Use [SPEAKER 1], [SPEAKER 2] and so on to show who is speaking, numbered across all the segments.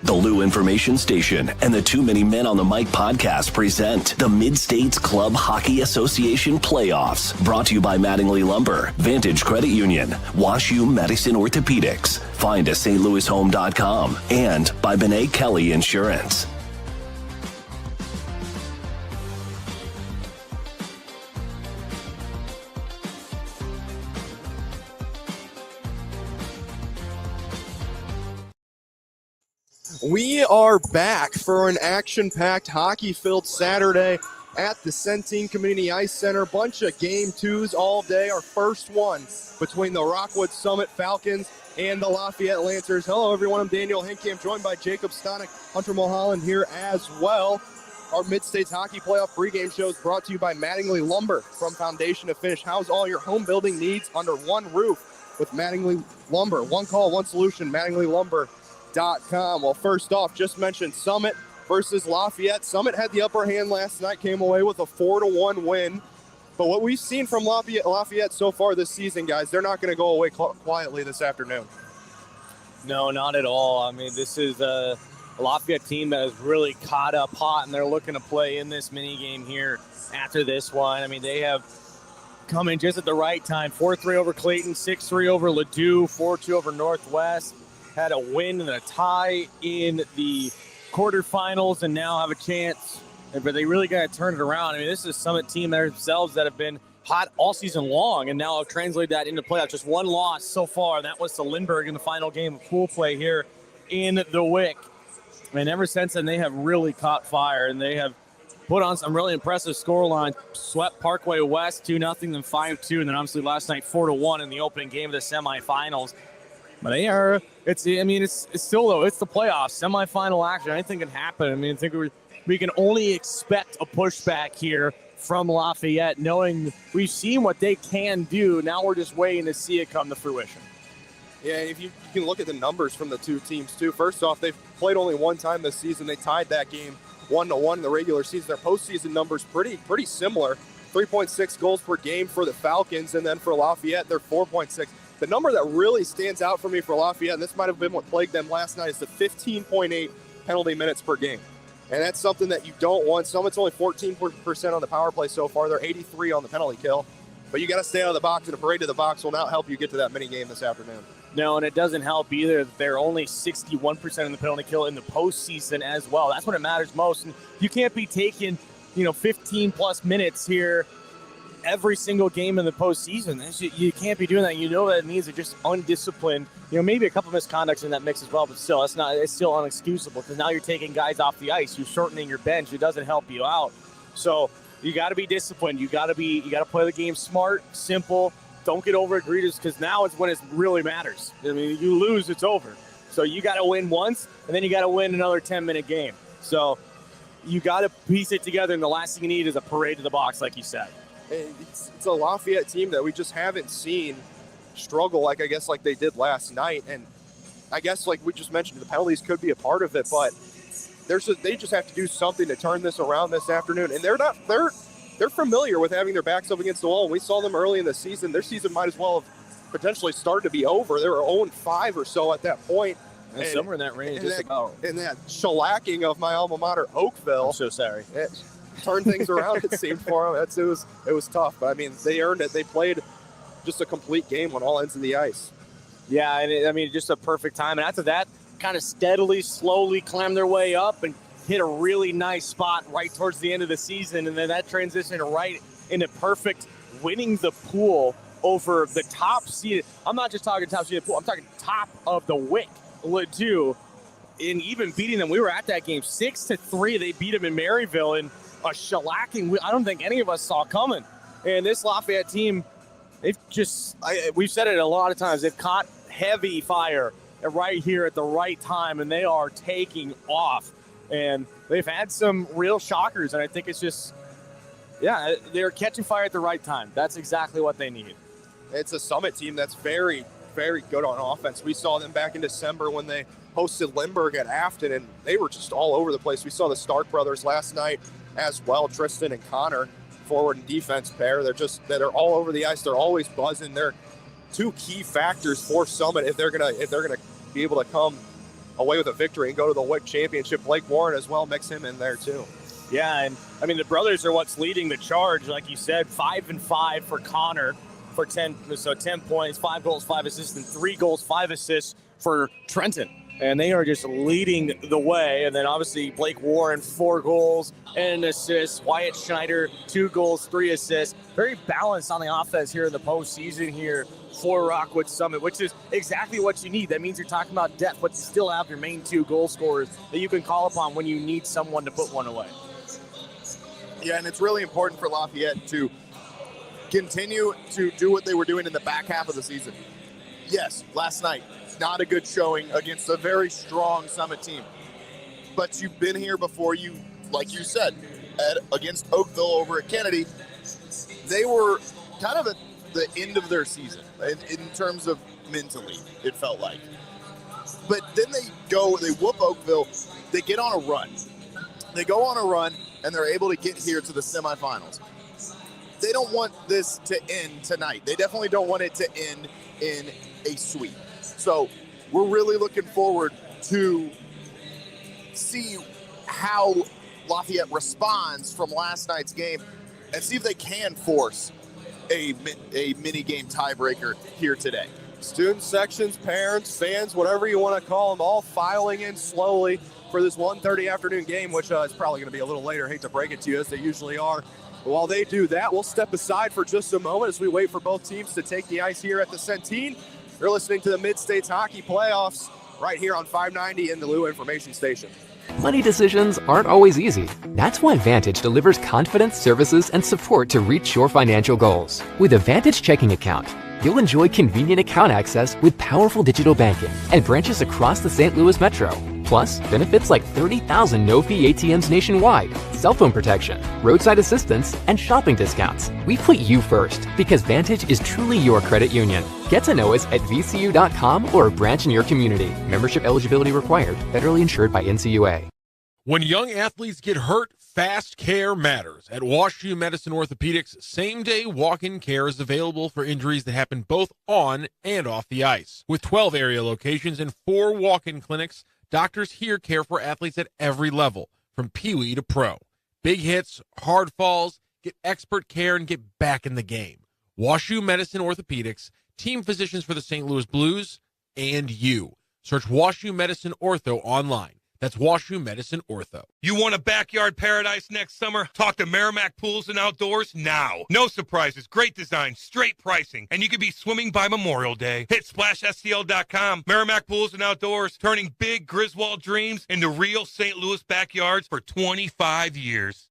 [SPEAKER 1] The Lou Information Station and the Too Many Men on the Mic podcast present the MidStates Club Hockey Association Playoffs. Brought to you by Mattingly Lumber, Vantage Credit Union, WashU Medicine Orthopedics, find us stlouishome.com, and by Benet Kelly Insurance.
[SPEAKER 2] We are back for an action-packed, hockey-filled Saturday at the Centene Community Ice Center. Bunch of Game 2s all day. Our first one between the Rockwood Summit Falcons and the Lafayette Lancers. Hello, everyone. I'm Daniel Hinkamp, joined by Jacob Stonick, Hunter Mulholland here as well. Our MidStates Hockey Playoff pregame show is brought to you by Mattingly Lumber. From foundation to finish, house all your home building needs under one roof with Mattingly Lumber. One call, one solution, mattinglylumber.com. Well, first off, just mentioned Summit versus Lafayette. Summit had the upper hand last night, came away with a 4-1 win. But what we've seen from Lafayette so far this season, guys, they're not going to go away quietly this afternoon.
[SPEAKER 3] No, not at all. I mean, this is a Lafayette team that has really caught up hot, and they're looking to play in this mini game here after this one. I mean, they have come in just at the right time. 4-3 over Clayton, 6-3 over Ladue, 4-2 over Northwest. Had a win and a tie in the quarterfinals and now have a chance. But they really got to turn it around. I mean, this is a Summit team themselves that have been hot all season long and now have translated that into playoffs. Just one loss so far, and that was to Lindbergh in the final game of pool play here in the WIC. And ever since then, they have really caught fire, and they have put on some really impressive scoreline. Swept Parkway West 2-0, then 5-2, and then obviously last night 4-1 in the opening game of the semifinals. But they are, it's still, though, it's the playoffs, semifinal action. Anything can happen. I mean, I think we can only expect a pushback here from Lafayette, knowing we've seen what they can do. Now we're just waiting to see it come to fruition.
[SPEAKER 2] Yeah, and if you can look at the numbers from the two teams, too. First off, they've played only one time this season. They tied that game 1-1 in the regular season. Their postseason numbers pretty similar. 3.6 goals per game for the Falcons, and then for Lafayette, they're 4.6. The number that really stands out for me for Lafayette, and this might have been what plagued them last night, is the 15.8 penalty minutes per game. And that's something that you don't want. Summit's only 14% on the power play so far. They're 83 on the penalty kill. But you got to stay out of the box, and a parade to the box will not help you get to that mini game this afternoon.
[SPEAKER 3] No, and it doesn't help either. They're only 61% in the penalty kill in the postseason as well. That's when it matters most. And you can't be taking, 15-plus minutes here every single game in the postseason. You can't be doing that. You know that it means they're just undisciplined. Maybe a couple of misconducts in that mix as well, but still, it's still unexcusable because now you're taking guys off the ice. You're shortening your bench. It doesn't help you out. So you got to be disciplined. You got to play the game smart, simple. Don't get over egregious because now it's when it really matters. I mean, you lose, it's over. So you got to win once, and then you got to win another 10-minute game. So you got to piece it together, and the last thing you need is a parade to the box, like you said.
[SPEAKER 2] It's a Lafayette team that we just haven't seen struggle like they did last night. And I guess like we just mentioned, the penalties could be a part of it, but they just have to do something to turn this around this afternoon. And they're familiar with having their backs up against the wall. And we saw them early in the season. Their season might as well have potentially started to be over. They were 0-5 or so at that point.
[SPEAKER 3] And somewhere in that range,
[SPEAKER 2] and that shellacking of my alma mater, Oakville.
[SPEAKER 3] I'm so sorry.
[SPEAKER 2] Turned things around, it seemed, for them. It was tough, but I mean, they earned it. They played just a complete game on all ends of the ice.
[SPEAKER 3] Yeah, and just a perfect time. And after that, kind of steadily, slowly climb their way up and hit a really nice spot right towards the end of the season. And then that transitioned right into perfect winning the pool over the top seeded. I'm not just talking top seeded pool. I'm talking top of the WIC, Ladue, and even beating them. We were at that game 6-3. They beat them in Maryville, and a shellacking I don't think any of us saw coming. And this Lafayette team, we've said it a lot of times, they've caught heavy fire right here at the right time, and they are taking off. And they've had some real shockers, and I think it's just, they're catching fire at the right time. That's exactly what they need.
[SPEAKER 2] It's a Summit team that's very, very good on offense. We saw them back in December when they hosted Lindbergh at Afton, and they were just all over the place. We saw the Stark brothers last night as well, Tristan and Connor, forward and defense pair. They're all over the ice. They're always buzzing. They're two key factors for Summit if they're gonna be able to come away with a victory and go to the WIC championship. Blake Warren as well, mix him in there too.
[SPEAKER 3] Yeah, and I mean the brothers are what's leading the charge, like you said. 5 and 5 for Connor for 10 points, 5 goals, 5 assists, and 3 goals, 5 assists for Trenton. And they are just leading the way. And then obviously Blake Warren, 4 goals and an assist. Wyatt Schneider, 2 goals, 3 assists. Very balanced on the offense here in the postseason here for Rockwood Summit, which is exactly what you need. That means you're talking about depth, but you still have your main 2 goal scorers that you can call upon when you need someone to put one away.
[SPEAKER 2] Yeah, and it's really important for Lafayette to continue to do what they were doing in the back half of the season. Yes, last night, not a good showing against a very strong Summit team. But you've been here before. You, like you said, against Oakville over at Kennedy, they were kind of at the end of their season in terms of mentally, it felt like. But then they whoop Oakville, they get on a run. They go on a run, and they're able to get here to the semifinals. They don't want this to end tonight. They definitely don't want it to end in a sweep. So we're really looking forward to see how Lafayette responds from last night's game and see if they can force a mini game tiebreaker here today.
[SPEAKER 4] Student sections, parents, fans, whatever you want to call them, all filing in slowly for this 1:30 afternoon game, which is probably going to be a little later. I hate to break it to you, as they usually are. But while they do that, we'll step aside for just a moment as we wait for both teams to take the ice here at the Centene. You're listening to the MidStates Hockey Playoffs right here on 590 in the Lou Information Station.
[SPEAKER 5] Money decisions aren't always easy. That's why Vantage delivers confidence, services, and support to reach your financial goals. With a Vantage checking account, you'll enjoy convenient account access with powerful digital banking and branches across the St. Louis metro. Plus, benefits like 30,000 no-fee ATMs nationwide, cell phone protection, roadside assistance, and shopping discounts. We put you first because Vantage is truly your credit union. Get to know us at vcu.com or a branch in your community. Membership eligibility required. Federally insured by NCUA.
[SPEAKER 6] When young athletes get hurt, fast care matters. At WashU Medicine Orthopedics, same-day walk-in care is available for injuries that happen both on and off the ice. With 12 area locations and 4 walk-in clinics, doctors here care for athletes at every level, from peewee to pro. Big hits, hard falls, get expert care, and get back in the game. WashU Medicine Orthopedics, team physicians for the St. Louis Blues, and you. Search WashU Medicine Ortho online. That's WashU Medicine Ortho.
[SPEAKER 7] You want a backyard paradise next summer? Talk to Merrimack Pools and Outdoors now. No surprises, great design, straight pricing, and you could be swimming by Memorial Day. Hit SplashSTL.com. Merrimack Pools and Outdoors, turning big Griswold dreams into real St. Louis backyards for 25 years.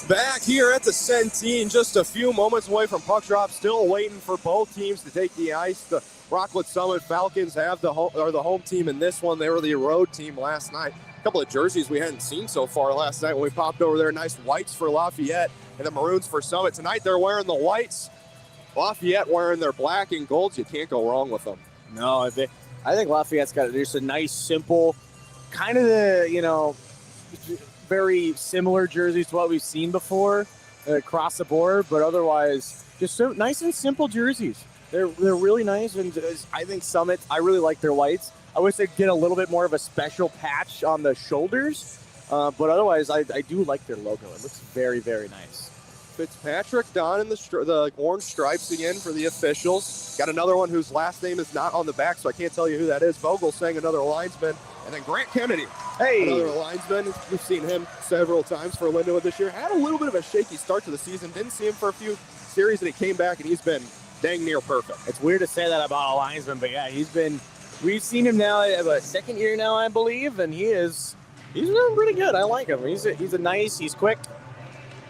[SPEAKER 4] Back here at the Centene, just a few moments away from puck drop, still waiting for both teams to take the ice. The Rockwood Summit Falcons have the home team in this one. They were the road team last night. A couple of jerseys we hadn't seen so far last night when we popped over there. Nice whites for Lafayette and the maroons for Summit. Tonight they're wearing the whites. Lafayette wearing their black and golds. You can't go wrong with them.
[SPEAKER 3] No, I think Lafayette's got just a nice, simple, kind of the, very similar jerseys to what we've seen before across the board, but otherwise just so nice and simple jerseys. They're really nice, and I think Summit, I really like their whites. I wish they'd get a little bit more of a special patch on the shoulders, but otherwise I do like their logo. It looks very, very nice.
[SPEAKER 4] Fitzpatrick donning the orange stripes again for the officials. Got another one whose last name is not on the back, so I can't tell you who that is. Vogel saying another linesman. And then Grant Kennedy, another linesman. We've seen him several times for Lindenwood this year. Had a little bit of a shaky start to the season. Didn't see him for a few series, and he came back, and he's been dang near perfect.
[SPEAKER 3] It's weird to say that about a linesman, but yeah, we've seen him now a second year now, I believe, and he's doing pretty good. I like him. He's he's quick.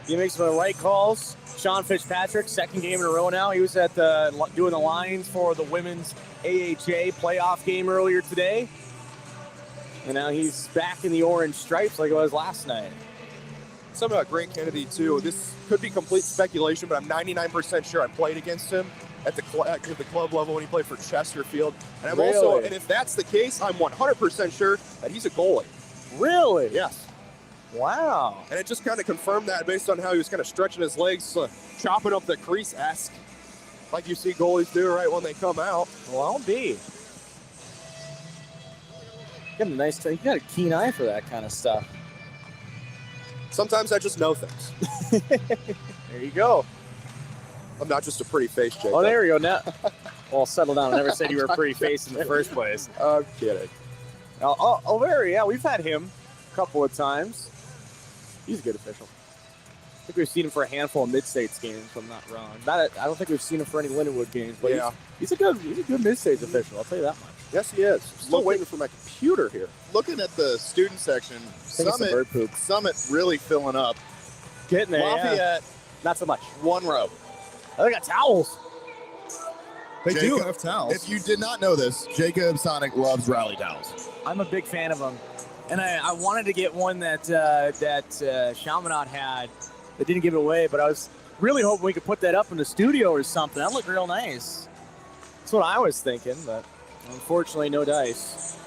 [SPEAKER 3] He makes the right calls. Sean Fitzpatrick, second game in a row now. He was at doing the lines for the women's AHA playoff game earlier today. And now he's back in the orange stripes like it was last night.
[SPEAKER 4] Something about Grant Kennedy, too. This could be complete speculation, but I'm 99% sure I played against him at the club level when he played for Chesterfield. And I'm
[SPEAKER 3] Really?
[SPEAKER 4] and if that's the case, I'm 100% sure that he's a goalie.
[SPEAKER 3] Really?
[SPEAKER 4] Yes.
[SPEAKER 3] Wow.
[SPEAKER 4] And it just kind of confirmed that based on how he was kind of stretching his legs, chopping up the crease-esque, like you see goalies do right when they come out.
[SPEAKER 3] Well, I'll be. got a nice. You got a keen eye for that kind of stuff.
[SPEAKER 2] Sometimes I just know things.
[SPEAKER 3] There you go.
[SPEAKER 2] I'm not just a pretty face, Jacob.
[SPEAKER 3] Oh, there you go. Now, well, settle down. I never said you were a pretty face in the first place.
[SPEAKER 2] I'm kidding.
[SPEAKER 3] Yeah, we've had him a couple of times. He's a good official. I think we've seen him for a handful of MidStates games, if I'm not wrong. I don't think we've seen him for any Lindenwood games, but
[SPEAKER 2] yeah,
[SPEAKER 3] he's a good MidStates official. I'll tell you that much.
[SPEAKER 2] Yes, he is. Still waiting for my computer here.
[SPEAKER 8] Looking at the student section, Summit really filling up.
[SPEAKER 3] Getting there,
[SPEAKER 8] Lafayette,
[SPEAKER 3] not so much.
[SPEAKER 8] one row.
[SPEAKER 3] Oh, they got towels.
[SPEAKER 8] They
[SPEAKER 2] do
[SPEAKER 8] have towels. If you did not know this, Jacob Sonic loves rally towels.
[SPEAKER 3] I'm a big fan of them, and I wanted to get one that Chaminade had. They didn't give it away, but I was really hoping we could put that up in the studio or something. That looked real nice. That's what I was thinking, but unfortunately, no dice.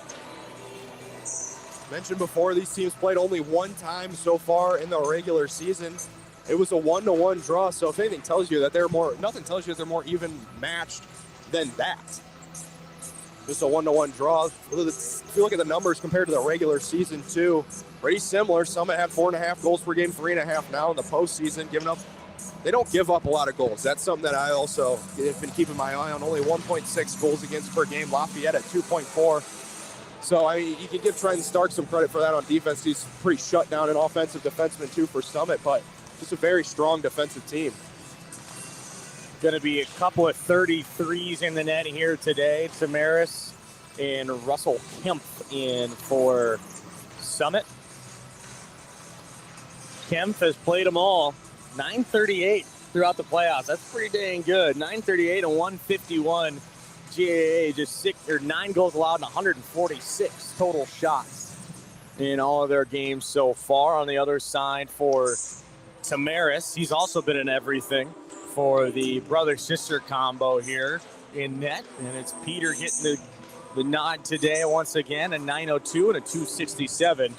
[SPEAKER 2] Mentioned before, these teams played only one time so far in the regular season. It was a 1-1 draw, so if anything tells you that nothing tells you that they're more even matched than that. Just a 1-1 draw. If you look at the numbers compared to the regular season too, pretty similar. Summit had 4.5 goals per game, 3.5 now in the postseason. They don't give up a lot of goals. That's something that I also have been keeping my eye on. Only 1.6 goals against per game. Lafayette at 2.4. So you can give Trenton Stark some credit for that on defense. He's pretty shut down an offensive defenseman too for Summit, but just a very strong defensive team.
[SPEAKER 3] Going to be a couple of 33s in the net here today. Tamaris and Russell Kemp in for Summit. Kemp has played them all. 938 throughout the playoffs. That's pretty dang good. 938 and 151. GAA just 9 goals allowed and 146 total shots in all of their games so far. On the other side for Tamaris, he's also been in everything for the brother-sister combo here in net. And it's Peter getting the nod today once again, a 902 and a 267.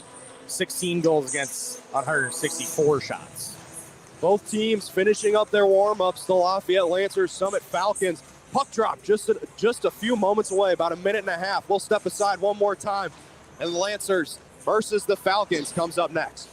[SPEAKER 3] 16 goals against 164 shots.
[SPEAKER 2] Both teams finishing up their warm-ups. The Lafayette Lancers, Summit Falcons. Puck drop just a few moments away, about a minute and a half. We'll step aside one more time. And the Lancers versus the Falcons comes up next.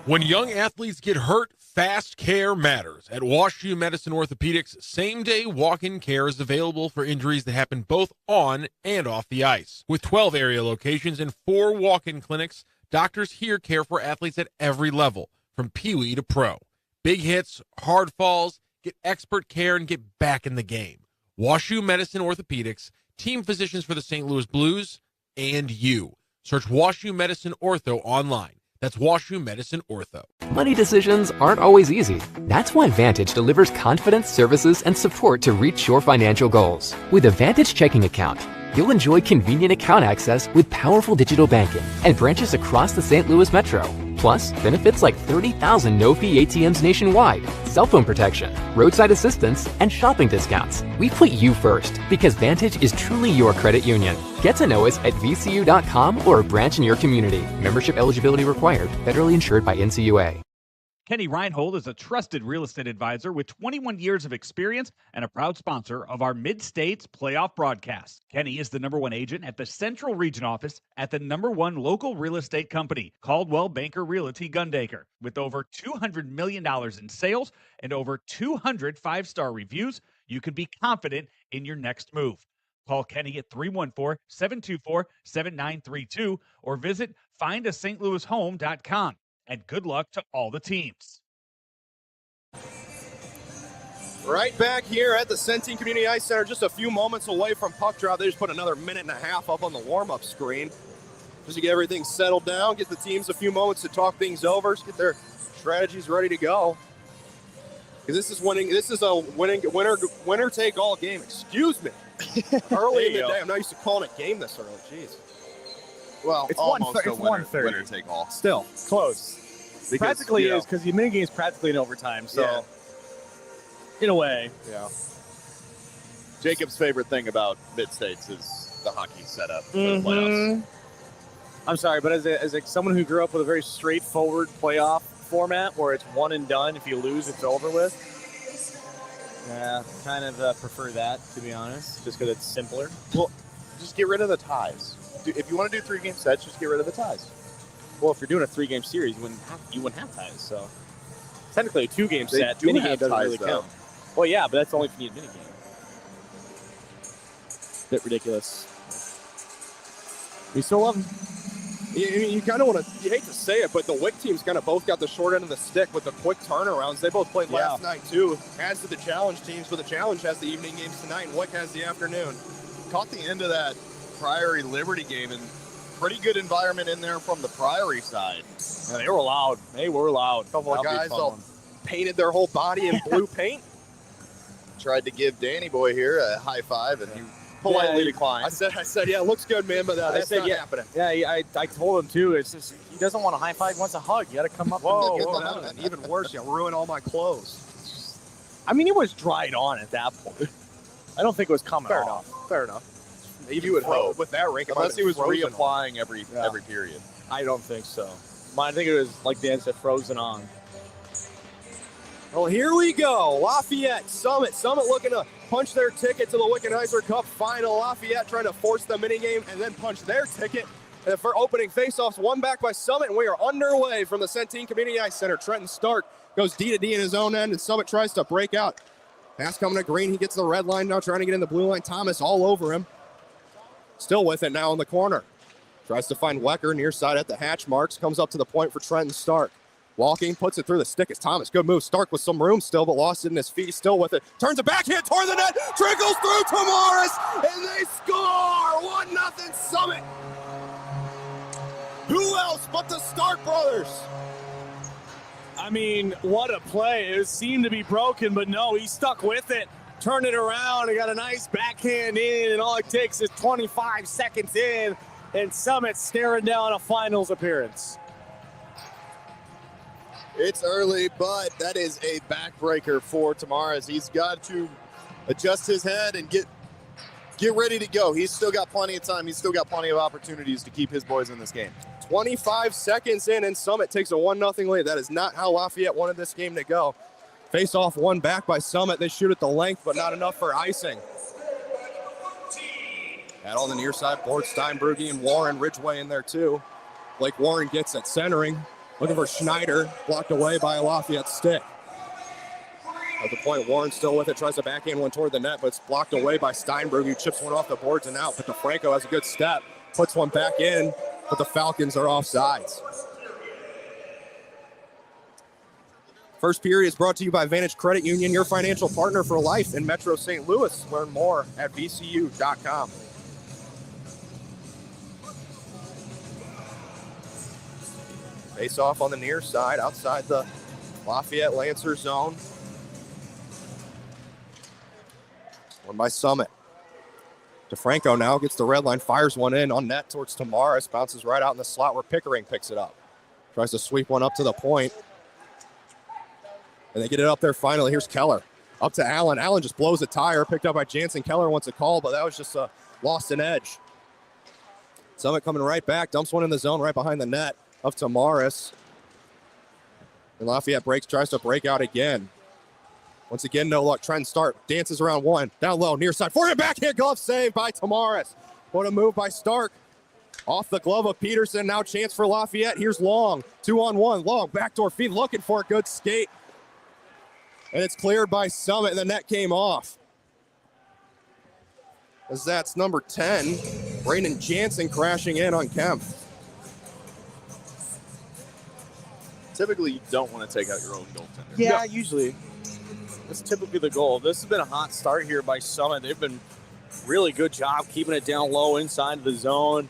[SPEAKER 6] When young athletes get hurt, fast care matters. At WashU Medicine Orthopedics, same-day walk-in care is available for injuries that happen both on and off the ice. With 12 area locations and 4 walk-in clinics, doctors here care for athletes at every level, from peewee to pro. Big hits, hard falls, get expert care, and get back in the game. WashU Medicine Orthopedics, team physicians for the St. Louis Blues, and you. Search WashU Medicine Ortho online. That's WashU Medicine Ortho.
[SPEAKER 5] Money decisions aren't always easy. That's why Vantage delivers confidence, services, and support to reach your financial goals. With a Vantage checking account, you'll enjoy convenient account access with powerful digital banking and branches across the St. Louis metro. Plus, benefits like 30,000 no-fee ATMs nationwide, cell phone protection, roadside assistance, and shopping discounts. We put you first because Vantage is truly your credit union. Get to know us at vcu.com or a branch in your community. Membership eligibility required. Federally insured by NCUA.
[SPEAKER 9] Kenny Reinhold is a trusted real estate advisor with 21 years of experience and a proud sponsor of our Mid-States playoff broadcast. Kenny is the #1 agent at the Central Region office at the #1 local real estate company, Caldwell Banker Realty Gundaker. With over $200 million in sales and over 200 five-star reviews, you can be confident in your next move. Call Kenny at 314-724-7932 or visit findastlouishome.com. And good luck to all the teams.
[SPEAKER 2] Right back here at the Centene Community Ice Center, just a few moments away from puck drop. They just put another minute and a half up on the warm-up screen just to get everything settled down, get the teams a few moments to talk things over, get their strategies ready to go. Because this is a winner take all game. Excuse me. Early in the day, I'm not used to calling it game this early. Jeez.
[SPEAKER 8] Well,
[SPEAKER 3] It's
[SPEAKER 8] almost
[SPEAKER 3] 1:30.
[SPEAKER 8] a
[SPEAKER 3] It's
[SPEAKER 8] winner,
[SPEAKER 3] 1:30.
[SPEAKER 8] winner take all.
[SPEAKER 3] Still, close.
[SPEAKER 8] Because,
[SPEAKER 3] Practically
[SPEAKER 8] you know,
[SPEAKER 3] is because the minigame is practically in overtime. So,
[SPEAKER 8] Yeah.
[SPEAKER 3] in a way,
[SPEAKER 2] Yeah.
[SPEAKER 8] Jacob's favorite thing about MidStates is the hockey setup for the playoffs.
[SPEAKER 3] I'm sorry, but as someone who grew up with a very straightforward playoff format where it's one and done, if you lose, it's over with. Yeah, kind of prefer that, to be honest, just because it's simpler.
[SPEAKER 2] Well,
[SPEAKER 8] just get rid of the ties. If you want to do 3-game sets, just get rid of the ties.
[SPEAKER 3] Well, if you're doing a 3-game series, you wouldn't have ties. So technically, a 2-game
[SPEAKER 8] They
[SPEAKER 3] set,
[SPEAKER 8] do
[SPEAKER 3] minigame
[SPEAKER 8] have
[SPEAKER 3] doesn't
[SPEAKER 8] ties,
[SPEAKER 3] really
[SPEAKER 8] though.
[SPEAKER 3] count. Well, yeah, but that's only if you need a minigame. Bit ridiculous. We still love them.
[SPEAKER 2] You kind of want to, you hate to say it, but the Wick teams kind of both got the short end of the stick with the quick turnarounds. They both played last night, too. As did the challenge teams, but the challenge has the evening games tonight, and Wick has the afternoon.
[SPEAKER 8] Caught the end of that Priory Liberty game, and pretty good environment in there from the Priory side.
[SPEAKER 3] Yeah, they were loud. They were loud.
[SPEAKER 2] A couple of
[SPEAKER 8] That'll be
[SPEAKER 2] guys
[SPEAKER 8] fun
[SPEAKER 2] all
[SPEAKER 8] one.
[SPEAKER 2] painted their whole body in blue paint.
[SPEAKER 8] Tried to give Danny Boy here a high five, and he politely declined.
[SPEAKER 2] I said, yeah, it looks good, man, but that's not happening.
[SPEAKER 3] Yeah, I told him too. It's just he doesn't want a high five. He wants a hug. You got to come up.
[SPEAKER 2] Whoa,
[SPEAKER 3] and
[SPEAKER 2] whoa, even worse, you ruin all my clothes.
[SPEAKER 3] I mean, it was dried on at that point. I don't think it was coming
[SPEAKER 2] Fair
[SPEAKER 3] off.
[SPEAKER 2] enough. Fair enough. Even
[SPEAKER 8] You would hope.
[SPEAKER 2] with that rink, it might
[SPEAKER 8] Unless
[SPEAKER 2] have
[SPEAKER 8] he was
[SPEAKER 2] been frozen.
[SPEAKER 8] reapplying every period.
[SPEAKER 3] I don't think so. I think it was like Dan said, frozen on.
[SPEAKER 2] Well, here we go. Lafayette, Summit. Summit looking to punch their ticket to the Wickenheiser Cup final. Lafayette trying to force the minigame and then punch their ticket. And for opening faceoffs, one back by Summit, and we are underway from the Centene Community Ice Center. Trenton Stark goes D to D in his own end, and Summit tries to break out. Pass coming to Green. He gets the red line now, trying to get in the blue line. Thomas all over him. Still with it now in the corner. Tries to find Wecker near side at the hatch marks. Comes up to the point for Trenton Stark. Walking, puts it through the stick. It's Thomas. Good move. Stark with some room still, but lost it in his feet. He's still with it. Turns it backhand toward the net. Trickles through to Morris, and they score! 1-0 Summit. Who else but the Stark brothers?
[SPEAKER 3] I mean, what a play. It seemed to be broken, but no, he stuck with it. Turned it around and got a nice backhand in, and all it takes is 25 seconds in, and Summit staring down a finals appearance.
[SPEAKER 8] It's early, but that is a backbreaker for Tamaris. He's got to adjust his head and get ready to go. He's still got plenty of time. He's still got plenty of opportunities to keep his boys in this game.
[SPEAKER 2] 25 seconds in, and Summit takes a 1-0 lead. That is not how Lafayette wanted this game to go. Face off one back by Summit. They shoot at the length, but not enough for icing. At on the near side board, Steinbrugge and Warren, Ridgeway in there too. Blake Warren gets it centering. Looking for Schneider, blocked away by a Lafayette stick. At the point, Warren still with it, tries to backhand one toward the net, but it's blocked away by Steinberg, who chips one off the boards and out. But DeFranco has a good step, puts one back in, but the Falcons are offsides. First period is brought to you by Vantage Credit Union, your financial partner for life in Metro St. Louis. Learn more at vcu.com. Face off on the near side, outside the Lafayette Lancer zone. One by Summit. DeFranco now gets the red line, fires one in on net towards Tamaris, bounces right out in the slot where Pickering picks it up. Tries to sweep one up to the point. And they get it up there finally. Here's Keller. Up to Allen. Allen just blows a tire, picked up by Jansen. Keller wants a call, but that was just lost an edge. Summit coming right back, dumps one in the zone right behind the net. Up to Morris. And Lafayette tries to break out again. Once again, no luck. Trying to start. Dances around one. Down low, near side. Forehand backhand glove save by Tamaris. What a move by Stark. Off the glove of Peterson. Now chance for Lafayette. Here's Long. 2-on-1. Long backdoor feed. Looking for a good skate. And it's cleared by Summit, and the net came off. As that's number 10. Brandon Jansen crashing in on Kemp.
[SPEAKER 8] Typically, you don't want to take out your own goaltender.
[SPEAKER 3] Yeah, usually. That's typically the goal. This has been a hot start here by Summit. They've been really good job keeping it down low inside of the zone.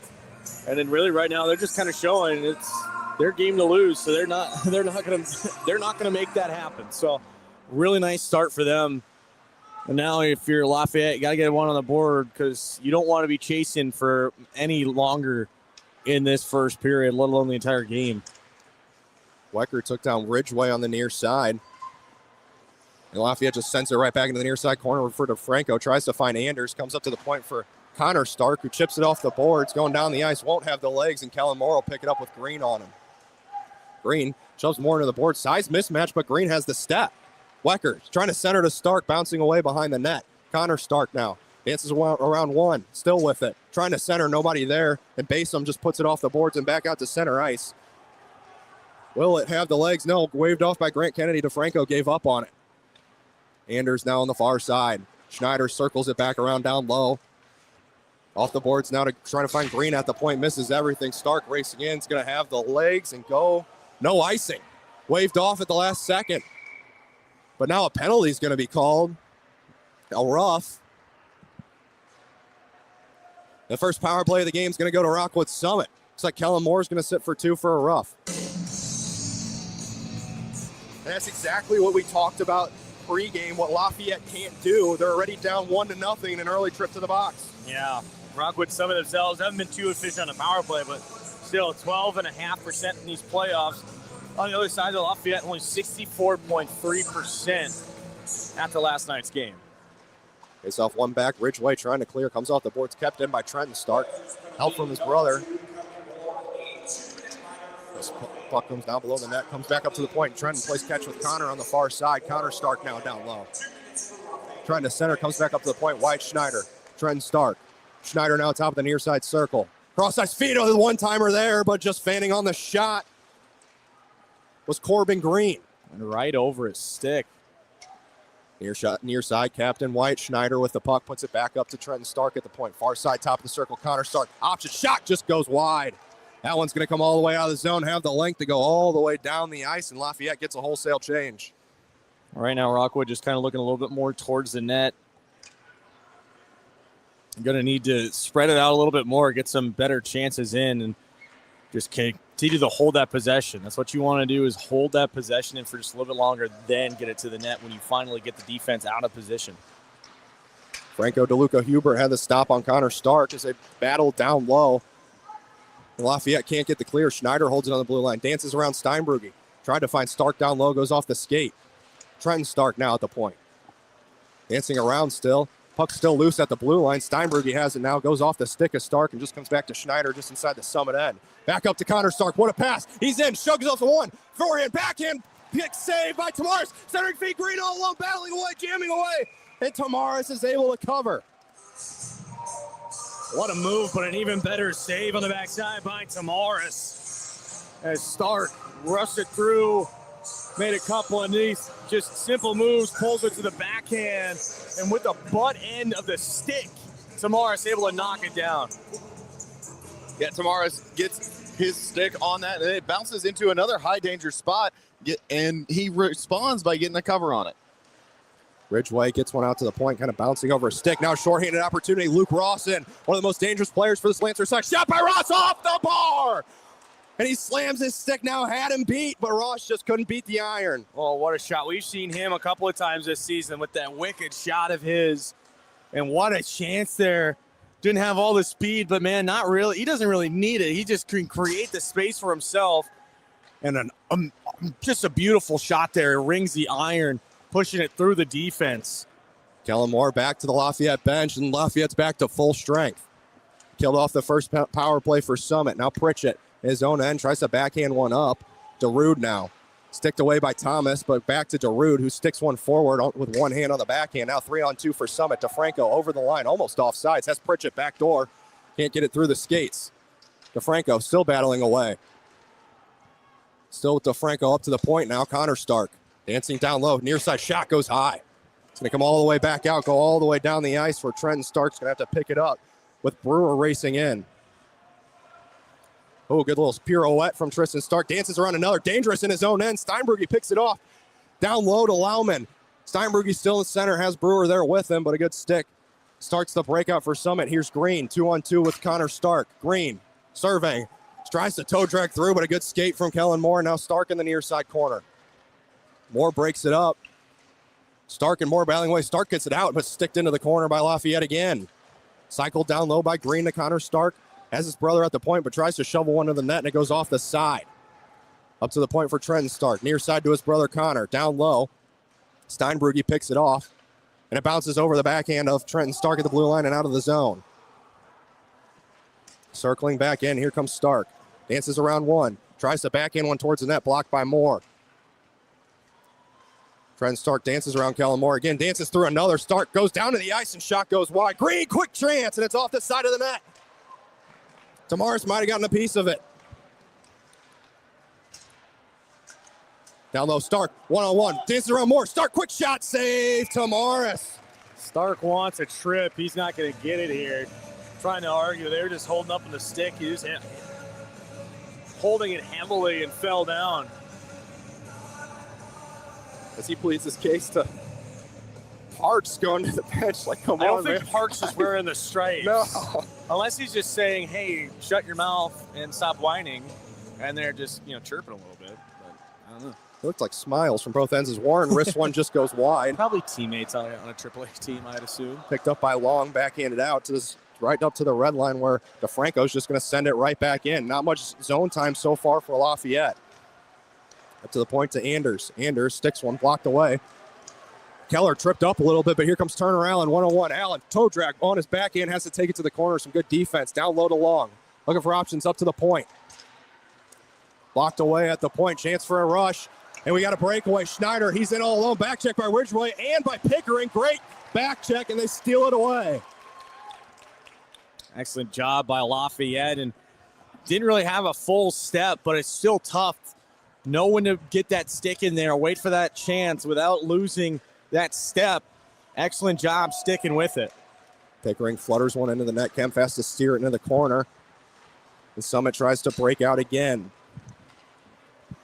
[SPEAKER 3] And then really right now they're just kind of showing it's their game to lose, so they're not gonna make that happen. So really nice start for them. And now if you're Lafayette, you gotta get one on the board because you don't want to be chasing for any longer in this first period, let alone the entire game.
[SPEAKER 2] Wecker took down Ridgeway on the near side. And Lafayette just sends it right back into the near side corner for DeFranco. Tries to find Anders. Comes up to the point for Connor Stark, who chips it off the boards. Going down the ice. Won't have the legs. And Kellen Moore will pick it up with Green on him. Green shoves more into the board. Size mismatch, but Green has the step. Wecker trying to center to Stark. Bouncing away behind the net. Connor Stark now. Dances around one, still with it. Trying to center, nobody there. And Basom just puts it off the boards and back out to center ice. Will it have the legs? No, waved off by Grant Kennedy. DeFranco gave up on it. Anders now on the far side. Schneider circles it back around down low. Off the boards now to trying to find Green at the point. Misses everything. Stark racing in. It's going to have the legs and go. No icing. Waved off at the last second. But now a penalty is going to be called. A rough. The first power play of the game is going to go to Rockwood Summit. Looks like Kellen Moore is going to sit for 2 for a rough. And that's exactly what we talked about pregame, what Lafayette can't do. They're already down 1-0 in an early trip to the box.
[SPEAKER 3] Yeah, Rockwood Summit themselves haven't been too efficient on the power play, but still 12.5% in these playoffs. On the other side of Lafayette, only 64.3% after last night's game.
[SPEAKER 2] Face off one back, Ridgeway trying to clear, comes off the boards, kept in by Trenton Stark. Help from his brother. This puck comes down below the net, comes back up to the point. Trenton plays catch with Connor on the far side. Connor Stark now down low. Trying to center, comes back up to the point. White Schneider, Trenton Stark. Schneider now top of the near side circle. Cross ice feed, the one-timer there, but just fanning on the shot was Corbin Green.
[SPEAKER 3] And right over his stick.
[SPEAKER 2] Near side, Captain White. Schneider with the puck, puts it back up to Trenton Stark at the point. Far side, top of the circle, Connor Stark. Option shot just goes wide. That one's going to come all the way out of the zone, have the length to go all the way down the ice, and Lafayette gets a wholesale change.
[SPEAKER 3] Right now, Rockwood just kind of looking a little bit more towards the net. I'm going to need to spread it out a little bit more, get some better chances in, and just continue to hold that possession. That's what you want to do, is hold that possession in for just a little bit longer, then get it to the net when you finally get the defense out of position.
[SPEAKER 2] Franco DeLuca Huber had the stop on Connor Stark as they battled down low. Lafayette can't get the clear. Schneider holds it on the blue line. Dances around Steinbrugge. Tried to find Stark down low. Goes off the skate. Trenton Stark now at the point. Dancing around still. Puck still loose at the blue line. Steinbrugge has it now. Goes off the stick of Stark and just comes back to Schneider just inside the Summit end. Back up to Connor Stark. What a pass. He's in. Shugs off the one. Forehand. Backhand. Pick save by Tamaris. Centering feet. Green all alone. Battling away. Jamming away. And Tamaris is able to cover.
[SPEAKER 3] What a move, but an even better save on the backside by Tamaris. As Stark rushed it through, made a couple of these just simple moves, pulls it to the backhand, and with the butt end of the stick, Tamaris able to knock it down.
[SPEAKER 8] Yeah, Tamaris gets his stick on that, and it bounces into another high-danger spot, and he responds by getting a cover on it.
[SPEAKER 2] Ridgeway gets one out to the point, kind of bouncing over a stick. Now shorthanded opportunity. Luke Rawson, one of the most dangerous players for this Lancer side. Shot by Ross off the bar! And he slams his stick now, had him beat, but Ross just couldn't beat the iron.
[SPEAKER 3] Oh, what a shot. We've seen him a couple of times this season with that wicked shot of his. And what a chance there. Didn't have all the speed, but man, not really. He doesn't really need it. He just can create the space for himself. And just a beautiful shot there. It rings the iron, pushing it through the defense.
[SPEAKER 2] Kellen Moore back to the Lafayette bench, and Lafayette's back to full strength. Killed off the first power play for Summit. Now Pritchett, his own end, tries to backhand one up. DeRude now. Sticked away by Thomas, but back to DeRude, who sticks one forward with one hand on the backhand. Now 3-on-2 for Summit. DeFranco over the line, almost offsides. Has Pritchett back door. Can't get it through the skates. DeFranco still battling away. Still with DeFranco up to the point now. Connor Stark dancing down low. Near side shot goes high. It's going to come all the way back out, go all the way down the ice where Trenton Stark's going to have to pick it up with Brewer racing in. Oh, good little pirouette from Tristan Stark. Dances around another. Dangerous in his own end. Steinbrugge picks it off. Down low to Lauman. Steinbrugge still in center. Has Brewer there with him, but a good stick. Starts the breakout for Summit. Here's Green. 2-on-2 with Connor Stark. Green surveying. Tries to toe drag through, but a good skate from Kellen Moore. Now Stark in the near side corner. Moore breaks it up. Stark and Moore battling away. Stark gets it out, but sticked into the corner by Lafayette again. Cycled down low by Green to Connor Stark. Has his brother at the point, but tries to shovel one to the net, and it goes off the side. Up to the point for Trenton Stark. Near side to his brother Connor. Down low. Steinbrugge picks it off, and it bounces over the backhand of Trenton Stark at the blue line and out of the zone. Circling back in. Here comes Stark. Dances around one. Tries to backhand one towards the net. Blocked by Moore. Trent Stark dances around Kellen Moore again, dances through another. Stark goes down to the ice and shot goes wide. Green, quick chance, and it's off the side of the net. Tamaris might have gotten a piece of it. Down low, Stark, one-on-one, dances around Moore. Stark, quick shot, save, Tamaris.
[SPEAKER 3] Stark wants a trip. He's not going to get it here. Trying to argue. They were just holding up on the stick. He was holding it heavily and fell down.
[SPEAKER 2] As he pleads his case to Parks going to the bench. Like, come on,
[SPEAKER 3] I don't
[SPEAKER 2] man.
[SPEAKER 3] think Parks is wearing the stripes.
[SPEAKER 2] No.
[SPEAKER 3] Unless he's just saying, hey, shut your mouth and stop whining. And they're just, chirping a little bit. But I don't know.
[SPEAKER 2] It looked like smiles from both ends as Warren wrist one just goes wide.
[SPEAKER 3] Probably teammates on a AAA team, I'd assume.
[SPEAKER 2] Picked up by Long, backhanded out to this, right up to the red line where DeFranco's just going to send it right back in. Not much zone time so far for Lafayette. Up to the point to Anders. Anders sticks one blocked away. Keller tripped up a little bit, but here comes Turner Allen, one-on-one. Allen, toe drag on his backhand, has to take it to the corner. Some good defense. Down low to Long. Looking for options up to the point. Blocked away at the point. Chance for a rush. And we got a breakaway. Schneider, he's in all alone. Back check by Ridgway and by Pickering. Great back check, and they steal it away.
[SPEAKER 3] Excellent job by Lafayette. And didn't really have a full step, but it's still tough. Know when to get that stick in there. Wait for that chance without losing that step. Excellent job sticking with it.
[SPEAKER 2] Pickering flutters one into the net. Kempf has to steer it into the corner. And Summit tries to break out again.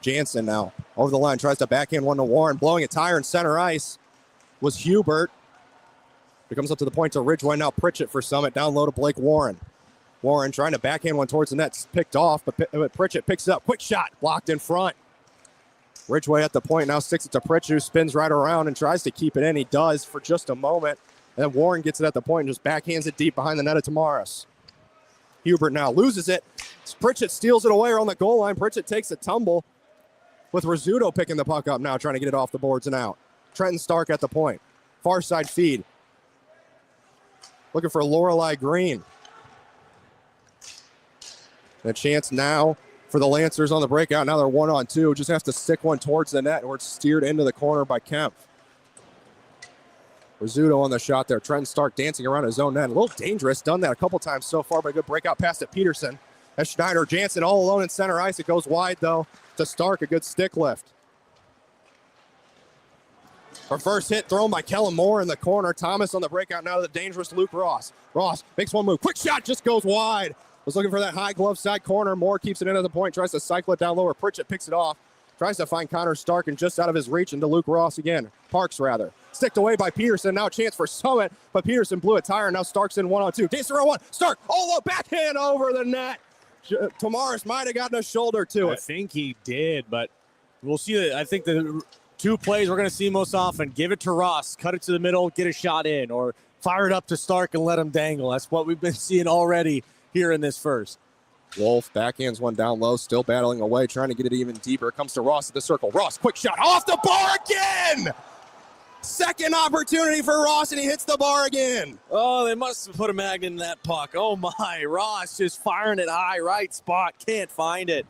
[SPEAKER 2] Jansen now over the line, tries to backhand one to Warren, blowing a tire in center ice was Hubert. He comes up to the point to Ridgeway, now Pritchett for Summit, down low to Blake Warren. Warren trying to backhand one towards the net, picked off, but Pritchett picks it up, quick shot, blocked in front. Ridgeway at the point, now sticks it to Pritchett, who spins right around and tries to keep it in. He does for just a moment, and then Warren gets it at the point and just backhands it deep behind the net of Tamaris. Hubert now loses it. Pritchett steals it away on the goal line. Pritchett takes a tumble, with Rizzuto picking the puck up now, trying to get it off the boards and out. Trenton Stark at the point. Far side feed. Looking for Lorelei Green. And a chance now for the Lancers on the breakout. Now they're 1-on-2. Just have to stick one towards the net, or it's steered into the corner by Kempf. Rizzuto on the shot there. Trenton Stark dancing around his own net. A little dangerous. Done that a couple times so far, but a good breakout pass to Peterson. That's Schneider. Jansen all alone in center ice. It goes wide, though, to Stark. A good stick lift. Our first hit thrown by Kellen Moore in the corner. Thomas on the breakout now to the dangerous Luke Ross. Ross makes one move. Quick shot, just goes wide. Was looking for that high glove side corner. Moore keeps it into the point. Tries to cycle it down lower. Pritchett picks it off. Tries to find Connor Stark and just out of his reach into Luke Ross again. Parks, rather. Sticked away by Peterson. Now a chance for Summit, but Peterson blew a tire. Now Stark's in 1-on-2. Dancer on one. Stark, all the backhand over the net. Tamaris might have gotten a shoulder to it.
[SPEAKER 3] I think he did, but we'll see. I think the two plays we're going to see most often, give it to Ross, cut it to the middle, get a shot in, or fire it up to Stark and let him dangle. That's what we've been seeing already here in this first.
[SPEAKER 2] Wolf backhands one down low, still battling away, trying to get it even deeper. Comes to Ross at the circle. Ross, quick shot, off the bar again! Second opportunity for Ross, and he hits the bar again.
[SPEAKER 3] Oh, they must have put a magnet in that puck. Oh, my. Ross just firing it high, right spot. Can't find it.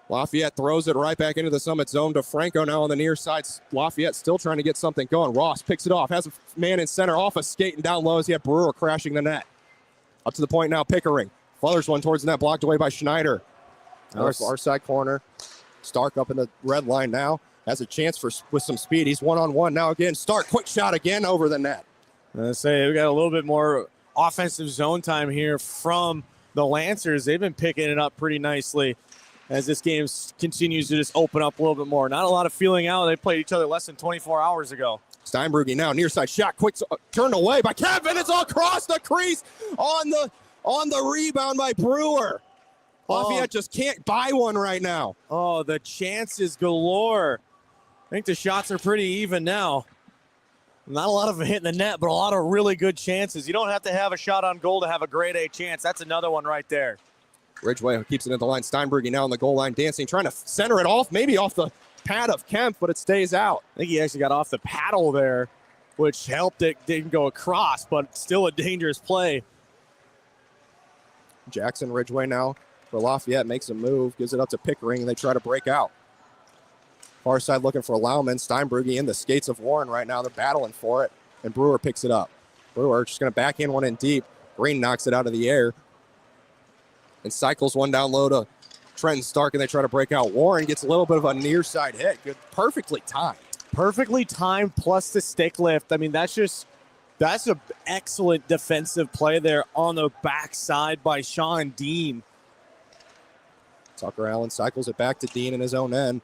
[SPEAKER 2] Lafayette throws it right back into the Summit zone to Franco now on the near side. Lafayette still trying to get something going. Ross picks it off, has a man in center off a skate and down low as he had Brewer crashing the net. Up to the point now, Pickering. Flutters one towards the net, blocked away by Schneider. Now far side corner. Stark up in the red line now. Has a chance with some speed. He's 1-on-1 now again. Stark, quick shot again over the net.
[SPEAKER 3] I say we got a little bit more offensive zone time here from the Lancers. They've been picking it up pretty nicely as this game continues to just open up a little bit more. Not a lot of feeling out. They played each other less than 24 hours ago.
[SPEAKER 2] Steinbrugge now near side shot, quick turned away by Kevin. It's all across the crease on the rebound by Brewer. Lafayette just can't buy one right now.
[SPEAKER 3] Oh, the chances galore. I think the shots are pretty even now. Not a lot of them hitting the net, but a lot of really good chances. You don't have to have a shot on goal to have a grade A chance. That's another one right there.
[SPEAKER 2] Ridgeway keeps it at the line. Steinbrugge now on the goal line dancing, trying to center it off, maybe off the pad of Kempf, but it stays out.
[SPEAKER 3] I think he actually got off the paddle there, which helped it didn't go across, but still a dangerous play.
[SPEAKER 2] Jackson Ridgeway now for Lafayette makes a move, gives it up to Pickering, and they try to break out. Far side looking for Lauman. Steinbrugge in the skates of Warren right now. They're battling for it, and Brewer picks it up. Brewer just going to backhand one in deep. Green knocks it out of the air and cycles one down low to Trenton Stark, and they try to break out. Warren gets a little bit of a near side hit. Good, perfectly timed.
[SPEAKER 3] Perfectly timed plus the stick lift. I mean, that's an excellent defensive play there on the backside by Sean Dean.
[SPEAKER 2] Tucker Allen cycles it back to Dean in his own end.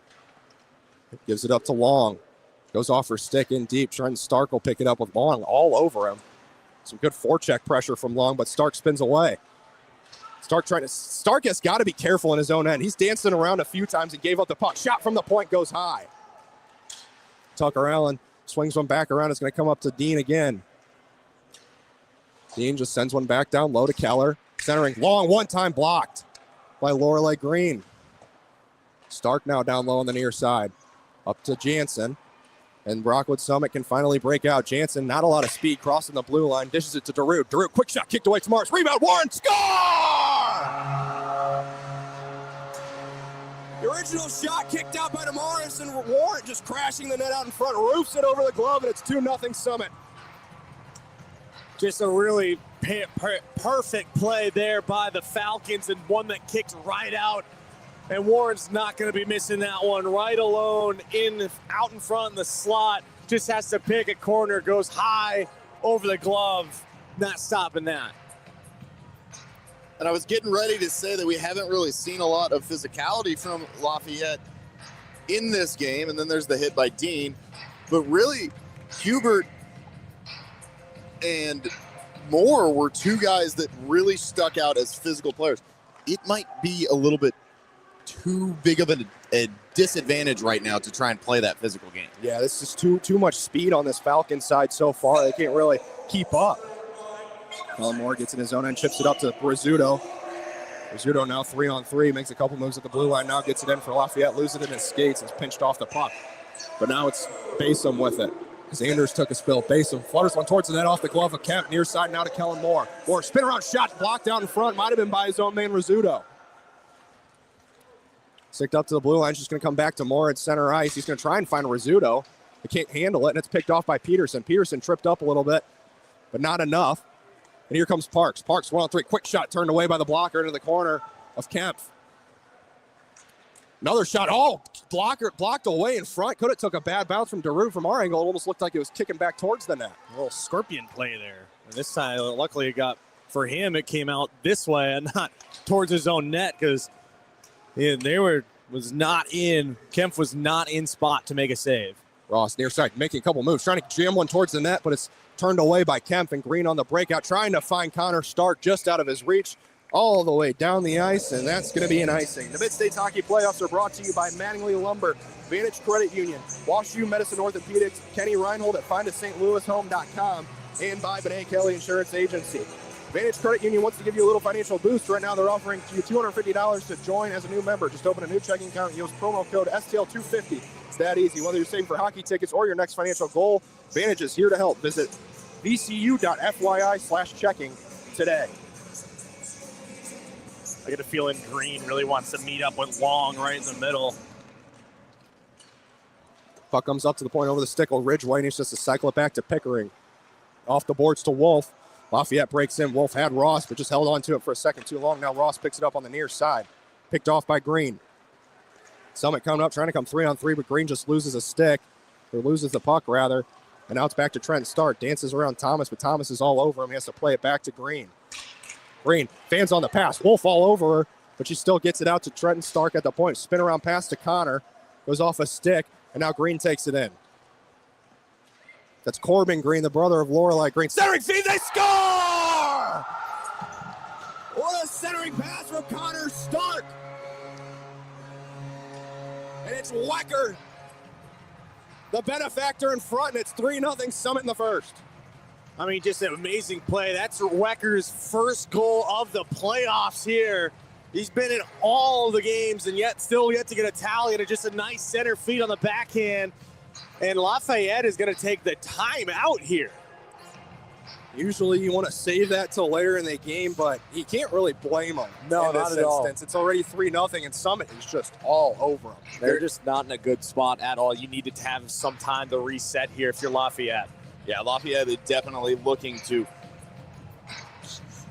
[SPEAKER 2] Gives it up to Long. Goes off her stick in deep. Trenton Stark will pick it up with Long all over him. Some good forecheck pressure from Long, but Stark spins away. Stark has got to be careful in his own end. He's dancing around a few times and gave up the puck. Shot from the point goes high. Tucker Allen swings one back around. It's going to come up to Dean again. Dean just sends one back down low to Keller. Centering Long, one time blocked by Lorelei Green. Stark now down low on the near side. Up to Jansen. And Rockwood Summit can finally break out. Jansen, not a lot of speed, crossing the blue line. Dishes it to Darude. Darude, quick shot, kicked away to Morris. Rebound, Warren, score! The original shot kicked out by Morris, and Warren just crashing the net out in front. Roofs it over the glove, and it's 2-0 Summit.
[SPEAKER 3] Just a really perfect play there by the Falcons, and one that kicked right out. And Warren's not going to be missing that one. Right alone, out in front in the slot. Just has to pick a corner, goes high over the glove. Not stopping that.
[SPEAKER 8] And I was getting ready to say that we haven't really seen a lot of physicality from Lafayette in this game. And then there's the hit by Dean. But really, Hubert and Moore were two guys that really stuck out as physical players. It might be a little bit too big of a disadvantage right now to try and play that physical game.
[SPEAKER 2] Yeah, this is too much speed on this Falcon side so far. They can't really keep up. Colin Moore gets in his own end, chips it up to Rizzuto. Rizzuto now 3-on-3, makes a couple moves at the blue line, now gets it in for Lafayette, loses it in his skates, and is pinched off the puck. But now it's Basom with it. As Anders took a spill, Basom flutters one towards the net off the glove of Kemp, near side now to Kellen Moore. Moore spin around shot, blocked out in front, might have been by his own man Rizzuto. Sicked up to the blue line, just going to come back to Moore at center ice. He's going to try and find Rizzuto. He can't handle it, and it's picked off by Peterson. Peterson tripped up a little bit, but not enough. And here comes Parks. Parks 1-on-3, quick shot turned away by the blocker into the corner of Kemp. Another shot, blocked away in front. Could have took a bad bounce from Darude from our angle. It almost looked like it was kicking back towards the net.
[SPEAKER 3] A little scorpion play there. And this time, luckily for him, it came out this way and not towards his own net because Kemp was not in spot to make a save.
[SPEAKER 2] Ross near side, making a couple moves, trying to jam one towards the net, but it's turned away by Kemp, and Green on the breakout, trying to find Connor Stark just out of his reach, all the way down the ice, and that's going to be an icing. The Mid-States Hockey Playoffs are brought to you by Mattingly Lumber, Vantage Credit Union, WashU Medicine Orthopedics, Kenny Reinhold at findasstlouishome.com, and by Benet Kelly Insurance Agency. Vantage Credit Union wants to give you a little financial boost. Right now, they're offering you $250 to join as a new member. Just open a new checking account and use promo code STL250. It's that easy. Whether you're saving for hockey tickets or your next financial goal, Vantage is here to help. Visit vcu.fyi/checking today.
[SPEAKER 3] I get a feeling Green really wants to meet up with Long right in the middle.
[SPEAKER 2] Puck comes up to the point over the stick of Ridgeway, and he's just to cycle it back to Pickering. Off the boards to Wolf. Lafayette breaks in. Wolf had Ross, but just held on to it for a second too long. Now Ross picks it up on the near side. Picked off by Green. Summit coming up, trying to come 3-on-3, but Green just loses a stick, or loses the puck, rather. And now it's back to Trent Stark. Dances around Thomas, but Thomas is all over him. He has to play it back to Green. Green, fans on the pass. Wolf all over her, but she still gets it out to Trenton Stark at the point. Spin around pass to Connor. Goes off a stick, and now Green takes it in. That's Corbin Green, the brother of Lorelei Green. Centering feed, they score! What a centering pass from Connor Stark. And it's Wecker, the benefactor in front, and it's 3-0 Summit in the first.
[SPEAKER 3] I mean, just an amazing play. That's Wecker's first goal of the playoffs here. He's been in all the games and yet to get a tally, and just a nice center feed on the backhand. And Lafayette is going to take the time out here.
[SPEAKER 4] Usually you want to save that till later in the game, but you can't really blame them in
[SPEAKER 3] not
[SPEAKER 4] this
[SPEAKER 3] at all.
[SPEAKER 4] instance. It's already 3-0, and Summit is just all over them.
[SPEAKER 3] They're just not in a good spot at all. You need to have some time to reset here if you're Lafayette.
[SPEAKER 8] Yeah, Lafayette is definitely looking to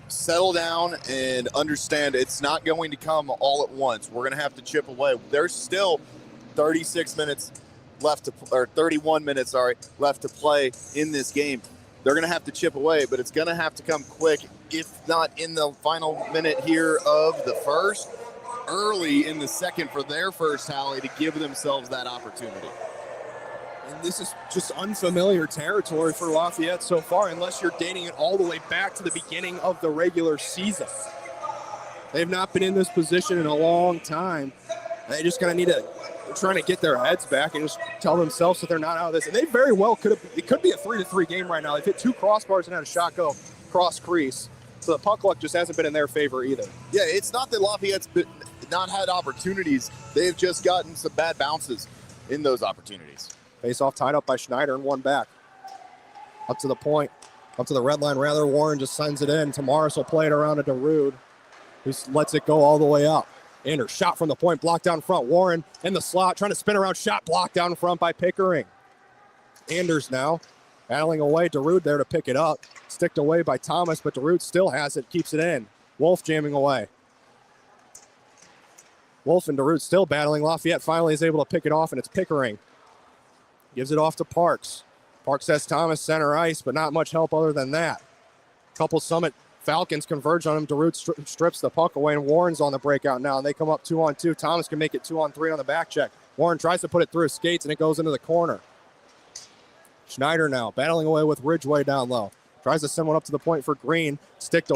[SPEAKER 8] settle down and understand it's not going to come all at once. We're going to have to chip away. There's still 36 minutes left to, or 31 minutes, left to play in this game. They're going to have to chip away, but it's going to have to come quick, if not in the final minute here of the first, early in the second for their first tally to give themselves that opportunity.
[SPEAKER 4] And this is just unfamiliar territory for Lafayette so far, unless you're dating it all the way back to the beginning of the regular season. They've not been in this position in a long time. They just kind of need to trying to get their heads back and just tell themselves that they're not out of this. And they very well could have, it could be a 3-3 game right now. They've hit 2 crossbars and had a shot go cross crease. So the puck luck just hasn't been in their favor either.
[SPEAKER 8] Yeah, it's not that Lafayette's not had opportunities. They've just gotten some bad bounces in those opportunities.
[SPEAKER 4] Face off tied up by Schneider and one back. Up to the point, up to the red line rather. Warren just sends it in. Tamaris will play it around to Darude, who lets it go all the way up. Anders, shot from the point, blocked down front. Warren in the slot, trying to spin around, shot blocked down front by Pickering. Anders now battling away. Darude there to pick it up. Sticked away by Thomas, but Darude still has it, keeps it in. Wolf jamming away. Wolf and Darude still battling. Lafayette finally is able to pick it off, and it's Pickering. Gives it off to Parks. Parks has Thomas center ice, but not much help other than that. Couple Summit Falcons converge on him. Darude strips the puck away, and Warren's on the breakout now. And they come up 2-on-2. Thomas can make it 2-on-3 on the back check. Warren tries to put it through his skates, and it goes into the corner. Schneider now battling away with Ridgway down low. Tries to send one up to the point for Green. Stick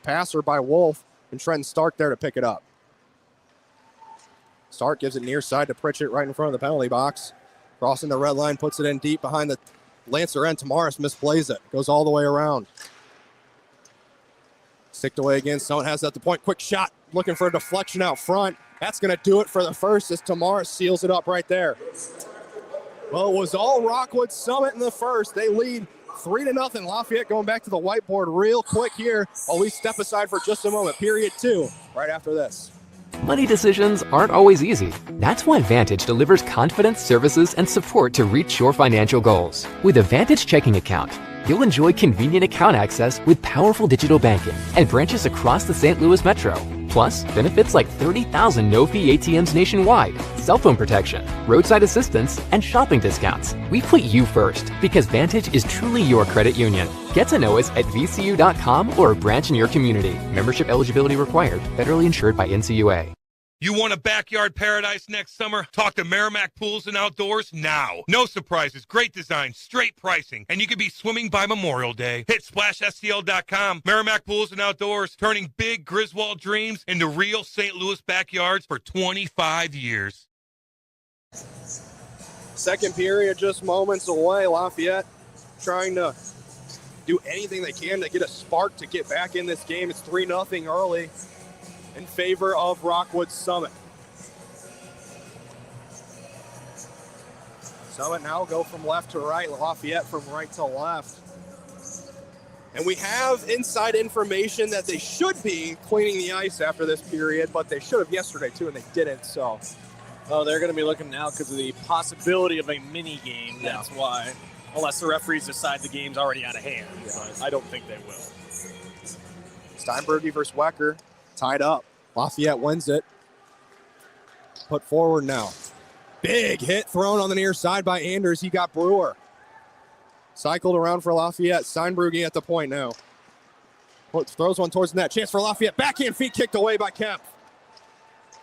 [SPEAKER 4] passer by Wolf, and Trenton Stark there to pick it up. Stark gives it near side to Pritchett right in front of the penalty box. Crossing the red line, puts it in deep behind the Lancer end. Tamaris misplays it. Goes all the way around. Sticked away again. Someone has it at the point. Quick shot. Looking for a deflection out front. That's going to do it for the first as Tamaris seals it up right there. Well, it was all Rockwood Summit in the first. They lead 3-0. Lafayette going back to the whiteboard real quick here while we step aside for just a moment. Period 2 right after this.
[SPEAKER 5] Money decisions aren't always easy. That's why Vantage delivers confidence, services, and support to reach your financial goals. With a Vantage checking account, you'll enjoy convenient account access with powerful digital banking and branches across the St. Louis metro. Plus, benefits like 30,000 no-fee ATMs nationwide, cell phone protection, roadside assistance, and shopping discounts. We put you first because Vantage is truly your credit union. Get to know us at vcu.com or a branch in your community. Membership eligibility required. Federally insured by NCUA.
[SPEAKER 7] You want a backyard paradise next summer? Talk to Merrimack Pools and Outdoors now. No surprises, great design, straight pricing, and you could be swimming by Memorial Day. Hit SplashSTL.com. Merrimack Pools and Outdoors, turning big Griswold dreams into real St. Louis backyards for 25 years.
[SPEAKER 4] Second period just moments away. Lafayette trying to do anything they can to get a spark to get back in this game. It's 3-0 early in favor of Rockwood Summit. Summit now go from left to right, Lafayette from right to left. And we have inside information that they should be cleaning the ice after this period, but they should have yesterday too, and they didn't, so.
[SPEAKER 3] Oh, they're going to be looking now because of the possibility of a mini game. That's why, unless the referees decide the game's already out of hand. But I don't think they will.
[SPEAKER 4] Steinberge versus Wecker. Tied up. Lafayette wins it. Put forward now. Big hit thrown on the near side by Anders. He got Brewer. Cycled around for Lafayette. Steinberge at the point now. Throws one towards the net. Chance for Lafayette. Backhand feet kicked away by Kemp.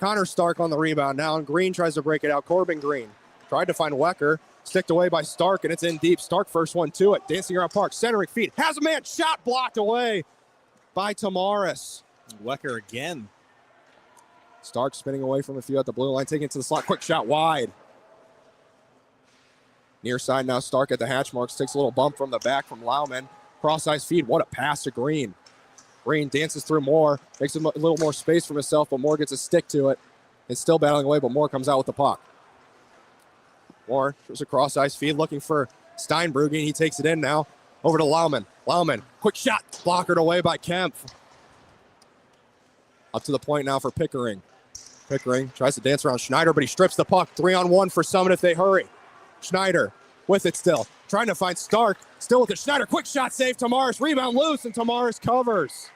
[SPEAKER 4] Connor Stark on the rebound now, and Green tries to break it out. Corbin Green tried to find Wecker. Sticked away by Stark, and it's in deep. Stark first one to it. Dancing around Park. Centering feet. Has a man. Shot blocked away by Tamaris.
[SPEAKER 3] Wecker again.
[SPEAKER 4] Stark spinning away from a few at the blue line, taking it to the slot. Quick shot wide. Near side now, Stark at the hatch marks. Takes a little bump from the back from Lauman. Cross-ice feed. What a pass to Green. Green dances through Moore. Makes a little more space for himself, but Moore gets a stick to it. It's still battling away, but Moore comes out with the puck. Moore, there's a cross-ice feed looking for Steinberge. He takes it in now.
[SPEAKER 2] Over to Lauman. Lauman, quick shot, blockered away by Kemp. Up to the point now for Pickering. Pickering tries to dance around Schneider, but he strips the puck. 3-on-1 for Summit if they hurry. Schneider with it still. Trying to find Stark. Still with it. Schneider, quick shot save. Tamaris, rebound loose, and Tamaris covers.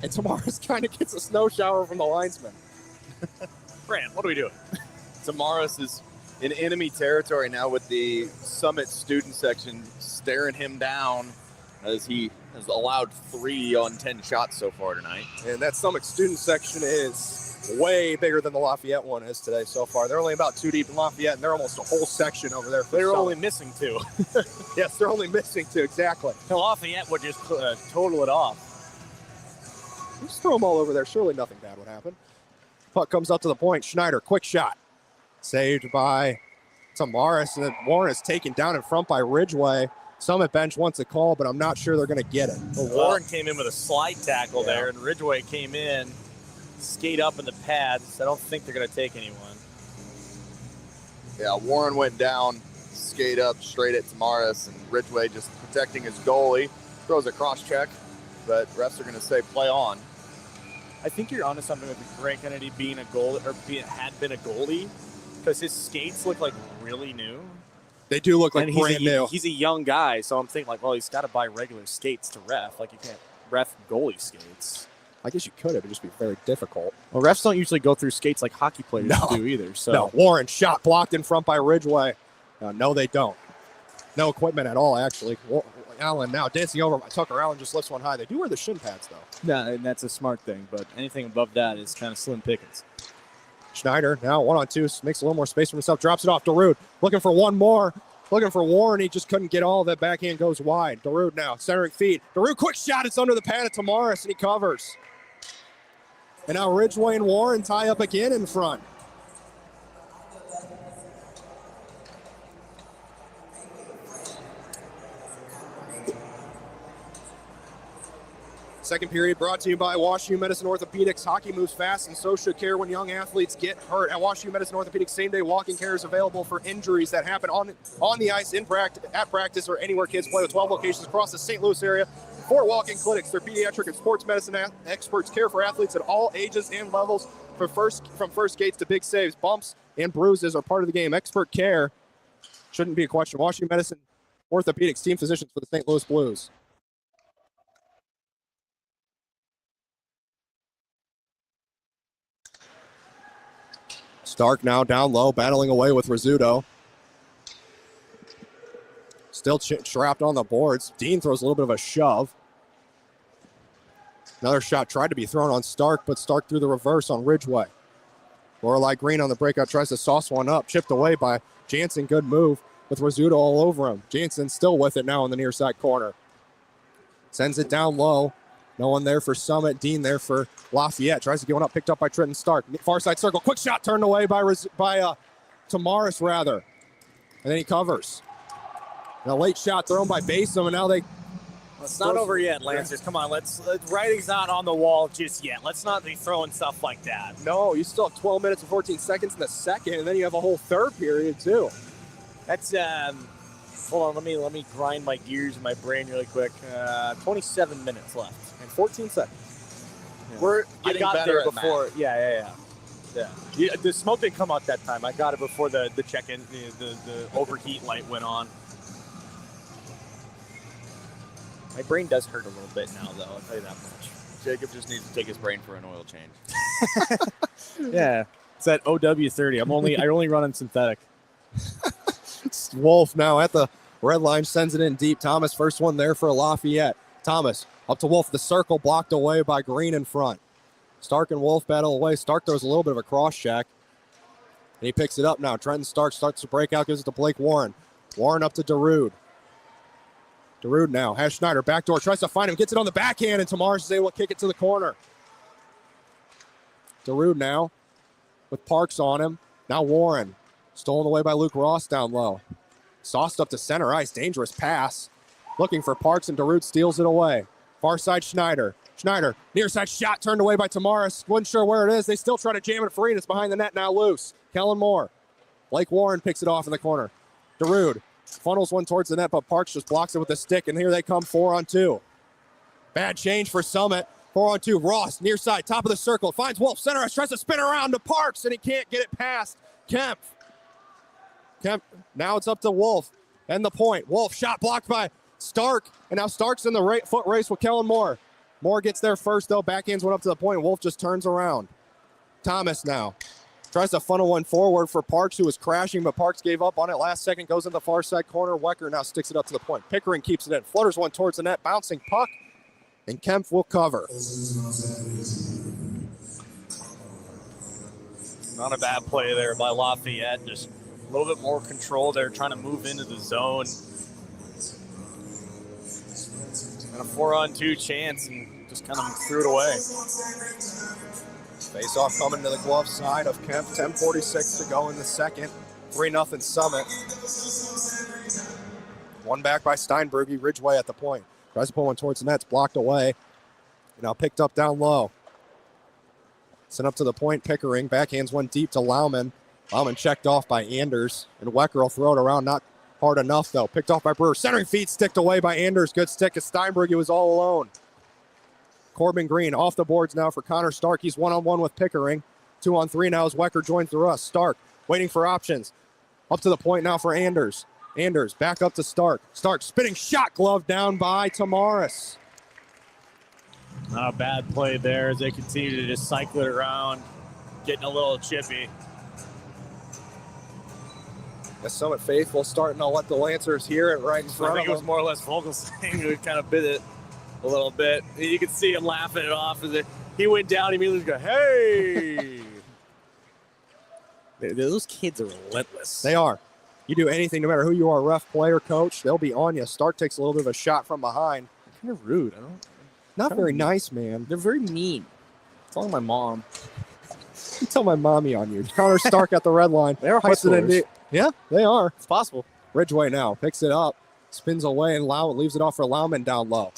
[SPEAKER 2] And Tamaris kind of gets a snow shower from the linesman.
[SPEAKER 3] Brant, what are we doing?
[SPEAKER 8] Tamaris is in enemy territory now with the Summit student section staring him down as he has allowed 3 on 10 shots so far tonight.
[SPEAKER 2] And that Summit student section is way bigger than the Lafayette one is today so far. They're only about 2 deep in Lafayette, and they're almost a whole section over there.
[SPEAKER 3] They're only missing 2.
[SPEAKER 2] Yes, they're only missing 2, exactly.
[SPEAKER 3] Lafayette would just total it off.
[SPEAKER 2] Just throw them all over there. Surely nothing bad would happen. Puck comes up to the point. Schneider, quick shot. Saved by Tamaris, and then Warren is taken down in front by Ridgeway. Summit bench wants a call, but I'm not sure they're going to get it.
[SPEAKER 3] Well, Warren came in with a slide tackle there, and Ridgeway came in, skate up in the pads. I don't think they're going to take anyone.
[SPEAKER 8] Yeah, Warren went down, skate up straight at Tamaris, and Ridgeway just protecting his goalie. Throws a cross check, but refs are going to say play on.
[SPEAKER 3] I think you're onto something with Grant Kennedy being a goalie, or had been a goalie, because his skates look like really new.
[SPEAKER 2] They do look like
[SPEAKER 3] and
[SPEAKER 2] brand new.
[SPEAKER 3] He's a young guy, so I'm thinking like, well, he's got to buy regular skates to ref. Like, you can't ref goalie skates.
[SPEAKER 2] I guess you could. It would just be very difficult.
[SPEAKER 3] Well, refs don't usually go through skates like hockey players do either. So
[SPEAKER 2] No, Warren shot blocked in front by Ridgeway. No, they don't. No equipment at all, actually. Allen now dancing over by Tucker. Allen just lifts one high. They do wear the shin pads, though.
[SPEAKER 3] Yeah, and that's a smart thing, but anything above that is kind of slim pickings.
[SPEAKER 2] Schneider now 1-on-2, makes a little more space for himself, drops it off. Darude looking for one more. Looking for Warren. He just couldn't get all of it. Backhand goes wide. Darude now centering feed. Darude, quick shot. It's under the pad of Tamaris, and he covers. And now Ridgeway and Warren tie up again in front. Second period brought to you by WashU Medicine Orthopedics. Hockey moves fast, and so should care when young athletes get hurt. At WashU Medicine Orthopedics, same-day walking care is available for injuries that happen on the ice, at practice, or anywhere kids play, with 12 locations across the St. Louis area. 4 walk-in clinics. Their pediatric and sports medicine experts care for athletes at all ages and levels, from first skates to big saves. Bumps and bruises are part of the game. Expert care shouldn't be a question. WashU Medicine Orthopedics, team physicians for the St. Louis Blues. Stark now down low, battling away with Rizzuto. Still trapped on the boards. Dean throws a little bit of a shove. Another shot tried to be thrown on Stark, but Stark threw the reverse on Ridgeway. Lorelei Green on the breakout tries to sauce one up. Chipped away by Jansen. Good move with Rizzuto all over him. Jansen still with it now in the near side corner. Sends it down low. No one there for Summit. Dean there for Lafayette. Tries to get one up, picked up by Trenton Stark. Far side circle. Quick shot turned away by Tamaris, rather. And then he covers. And a late shot thrown by Basom, and now they...
[SPEAKER 3] It's not over yet, Lancers. Come on, writing's not on the wall just yet. Let's not be throwing stuff like that.
[SPEAKER 2] No, you still have 12 minutes and 14 seconds in the second, and then you have a whole third period, too.
[SPEAKER 3] That's, hold on, let me grind my gears in my brain really quick. 27 minutes left.
[SPEAKER 2] And 14 seconds.
[SPEAKER 3] Yeah.
[SPEAKER 8] We're getting better
[SPEAKER 3] there
[SPEAKER 8] at
[SPEAKER 3] before.
[SPEAKER 8] math.
[SPEAKER 3] Yeah. The smoke didn't come out that time. I got it before the check-in, the overheat light went on. My brain does hurt a little bit now, though. I'll tell you that much.
[SPEAKER 8] Jacob just needs to take his brain for an oil change.
[SPEAKER 3] Yeah, it's that OW30. I only run on synthetic.
[SPEAKER 2] It's Wolf now at the red line, sends it in deep. Thomas, first one there for Lafayette. Thomas up to Wolf, the circle blocked away by Green in front. Stark and Wolf battle away. Stark throws a little bit of a cross check, and he picks it up now. Trenton Stark starts to break out, gives it to Blake Warren. Warren up to Darude. Darude now has Schneider, backdoor, tries to find him, gets it on the backhand, and Tamaris is able to kick it to the corner. Darude now with Parks on him. Now Warren, stolen away by Luke Ross down low. Sauced up to center ice, dangerous pass. Looking for Parks, and Darude steals it away. Far side Schneider. Schneider, near side shot turned away by Tamaris. Wasn't sure where it is. They still try to jam it free, and it's behind the net now loose. Kellen Moore. Blake Warren picks it off in the corner.
[SPEAKER 4] DeRude funnels one towards the net, but Parks just blocks it with a stick, and here they come 4-on-2. Bad change for Summit. 4-on-2. Ross, near side, top of the circle, finds Wolf. Center tries to spin around to Parks, and he can't get it past Kemp. Now it's up to Wolf and the point. Wolf shot blocked by Stark, and now Stark's in the foot race with Kellen Moore. Moore gets there first, though. Backhands went up to the point. Wolf just turns around. Thomas now tries to funnel one forward for Parks, who was crashing, but Parks gave up on it last second, goes in the far side corner. Wecker now sticks it up to the point. Pickering keeps it in. Flutters one towards the net, bouncing puck, and Kemp will cover.
[SPEAKER 3] Not a bad play there by Lafayette. Just a little bit more control there, trying to move into the zone. And a 4-on-2 chance, and just kind of threw it away.
[SPEAKER 4] Face-off coming to the glove side of Kemp. 10:46 to go in the second. 3-0 Summit. One back by Steinberg. Ridgeway at the point. Tries to pull one towards the net. It's blocked away. Now picked up down low. Sent up to the point. Pickering. Backhands one deep to Lauman. Lauman checked off by Anders. And Wecker will throw it around. Not hard enough, though. Picked off by Brewer. Centering feet sticked away by Anders. Good stick as Steinberg. He was all alone. Corbin Green off the boards now for Connor Stark. He's 1-on-1 with Pickering. 2-on-3 now as Wecker joins through us. Stark waiting for options. Up to the point now for Anders. Anders back up to Stark. Stark spinning shot, glove down by Tamaris.
[SPEAKER 3] Not a bad play there as they continue to just cycle it around, getting a little chippy.
[SPEAKER 4] The Summit faithful starting to let the Lancers hear it right in front
[SPEAKER 3] I think
[SPEAKER 4] of
[SPEAKER 3] it was more or less Vogel saying who kind of bit it a little bit. You could see him laughing it off as he went down. He immediately go, "Hey!" Those kids are relentless.
[SPEAKER 4] They are. You do anything, no matter who you are, ref, player, coach, they'll be on you. Stark takes a little bit of a shot from behind.
[SPEAKER 3] Kind of rude.
[SPEAKER 4] Not very nice, man.
[SPEAKER 3] They're very mean. It's all my mom.
[SPEAKER 4] You tell my mommy on you. Connor Stark at the red line.
[SPEAKER 3] They are high schoolers.
[SPEAKER 4] Yeah, they are.
[SPEAKER 3] It's possible.
[SPEAKER 4] Ridgeway now picks it up, spins away, and leaves it off for Lauman down low.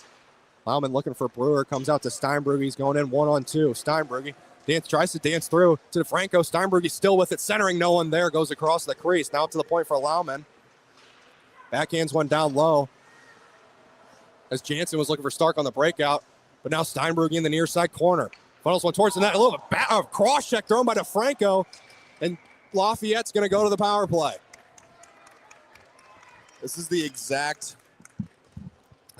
[SPEAKER 4] Lauman looking for Brewer, comes out to Steinberg. He's going in 1-on-2. Steinberg tries to dance through to DeFranco. Steinberg is still with it, centering. No one there. Goes across the crease. Now up to the point for Lauman. Backhands one down low. As Jansen was looking for Stark on the breakout, but now Steinberg in the near side corner. Funnels one towards the net. A little bit cross check thrown by DeFranco, and Lafayette's going to go to the power play.
[SPEAKER 8] This is the exact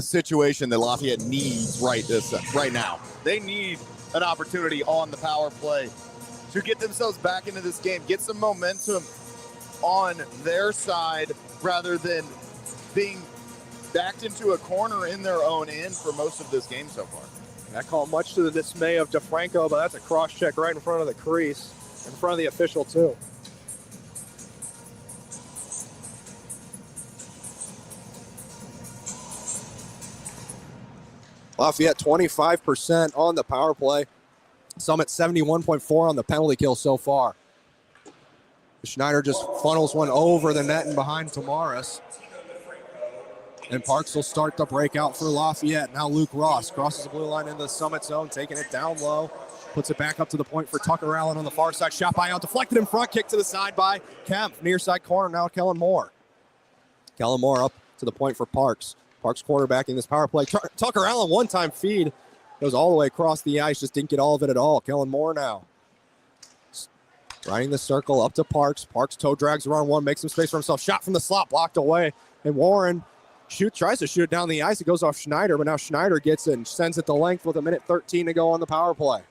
[SPEAKER 8] situation that Lafayette needs right now. They need an opportunity on the power play to get themselves back into this game, get some momentum on their side rather than being backed into a corner in their own end for most of this game so far.
[SPEAKER 4] That call much to the dismay of DeFranco, but that's a cross check right in front of the crease, in front of the official too. Lafayette 25% on the power play. Summit 71.4 on the penalty kill so far. Schneider just funnels one over the net and behind Tamaris. And Parks will start the breakout for Lafayette. Now Luke Ross crosses the blue line into the Summit zone, taking it down low. Puts it back up to the point for Tucker Allen on the far side. Shot by out, deflected in front, kick to the side by Kemp. Near side corner now Kellen Moore. Kellen Moore up to the point for Parks. Parks quarterbacking this power play. Tucker Allen one-time feed. Goes all the way across the ice. Just didn't get all of it at all. Kellen Moore now. Riding the circle up to Parks. Parks toe drags around one. Makes some space for himself. Shot from the slot. Blocked away. And Warren tries to shoot it down the ice. It goes off Schneider. But now Schneider gets it and sends it the length with 1:13 to go on the power play.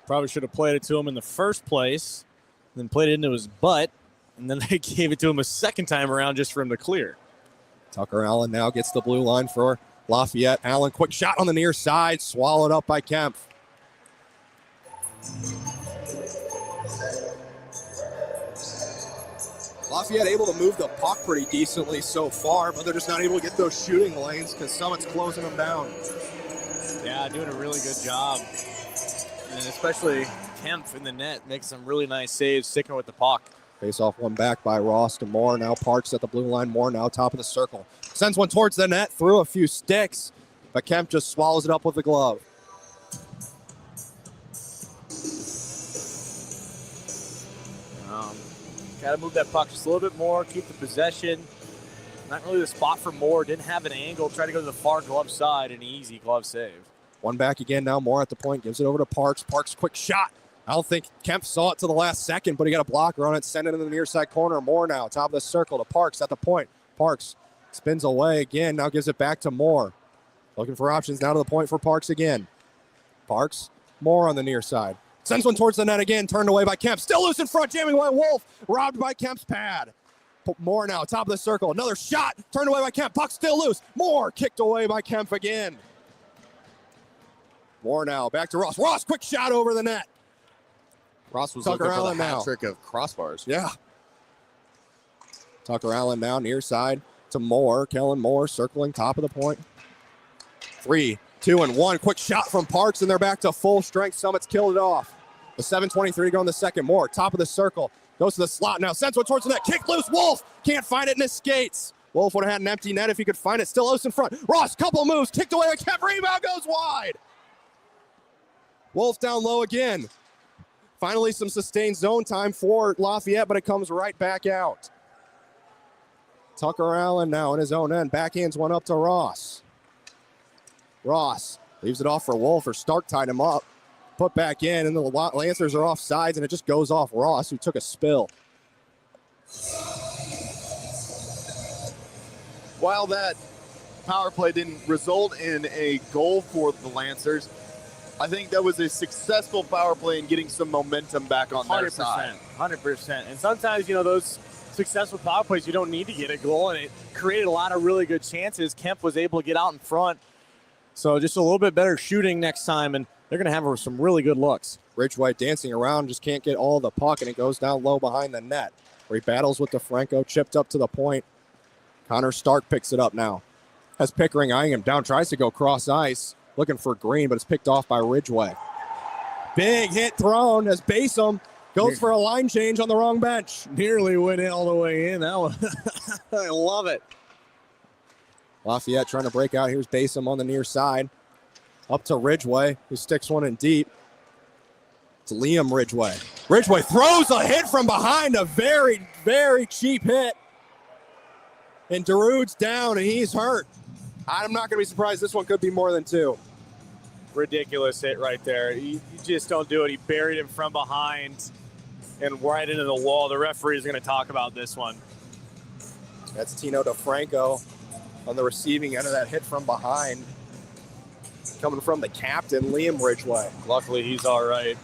[SPEAKER 3] Probably should have played it to him in the first place. Then played it into his butt. And then they gave it to him a second time around just for him to clear.
[SPEAKER 4] Tucker Allen now gets the blue line for Lafayette. Allen, quick shot on the near side, swallowed up by Kemp. Lafayette able to move the puck pretty decently so far, but they're just not able to get those shooting lanes because Summit's closing them down.
[SPEAKER 3] Yeah, doing a really good job. And especially Kemp in the net makes some really nice saves, sticking with the puck.
[SPEAKER 4] Face off one back by Ross to Moore. Now Parks at the blue line. Moore now top of the circle. Sends one towards the net, through a few sticks, but Kemp just swallows it up with the glove.
[SPEAKER 3] Got to move that puck just a little bit more, keep the possession. Not really the spot for Moore. Didn't have an angle. Tried to go to the far glove side. An easy glove save.
[SPEAKER 2] One back again now. Moore at the point. Gives it over to Parks. Parks, quick shot. I don't think Kemp saw it to the last second, but he got a blocker on it. Send it into the near side corner. Moore now. Top of the circle to Parks at the point. Parks spins away again. Now gives it back to Moore. Looking for options now to the point for Parks again. Parks. Moore on the near side. Sends one towards the net again. Turned away by Kemp. Still loose in front. Jamming away. Wolf. Robbed by Kemp's pad. Moore now, top of the circle. Another shot. Turned away by Kemp. Puck still loose. Moore kicked away by Kemp again. Moore now, back to Ross. Ross, quick shot over the net.
[SPEAKER 8] Ross was
[SPEAKER 2] Tucker
[SPEAKER 8] looking for
[SPEAKER 2] Allen
[SPEAKER 8] the hat
[SPEAKER 2] now.
[SPEAKER 8] trick of crossbars.
[SPEAKER 2] Yeah. Tucker Allen now, near side to Moore. Kellen Moore circling top of the point. 3, 2, and 1. Quick shot from Parks, and they're back to full strength. Summit's killed it off. The 7:23 to go in the second. Moore, top of the circle. Goes to the slot now. Sends one towards the net. Kick loose. Wolf can't find it in his skates. Wolf would have had an empty net if he could find it. Still loose in front. Ross, couple moves. Kicked away. Kemp rebound goes wide. Wolf down low again. Finally, some sustained zone time for Lafayette, but it comes right back out. Tucker Allen now in his own end. Backhands one up to Ross. Ross leaves it off for Wolf, or Stark tied him up. Put back in, and the Lancers are off sides, and it just goes off Ross, who took a spill.
[SPEAKER 8] While that power play didn't result in a goal for the Lancers, I think that was a successful power play in getting some momentum back on their side.
[SPEAKER 3] 100%. And sometimes, those successful power plays, you don't need to get a goal, and it created a lot of really good chances. Kemp was able to get out in front. So just a little bit better shooting next time, and they're going to have some really good looks.
[SPEAKER 2] Ridgeway dancing around, just can't get all the puck, and it goes down low behind the net, where he battles with DeFranco, chipped up to the point. Connor Stark picks it up now. Has Pickering eyeing him down, tries to go cross ice, looking for Green, but it's picked off by Ridgeway. Big hit thrown as Basom goes for a line change on the wrong bench.
[SPEAKER 3] Nearly went all the way in. That was I love it.
[SPEAKER 2] Lafayette trying to break out. Here's Basom on the near side. Up to Ridgeway, who sticks one in deep. It's Liam Ridgeway. Ridgeway throws a hit from behind, a very, very cheap hit. And Darude's down, and he's hurt. I'm not going to be surprised. This one could be more than 2.
[SPEAKER 3] Ridiculous hit right there. You just don't do it. He buried him from behind and right into the wall. The referee is going to talk about this one.
[SPEAKER 2] That's Tino DeFranco on the receiving end of that hit from behind. Coming from the captain, Liam Ridgeway.
[SPEAKER 3] Luckily, he's all right.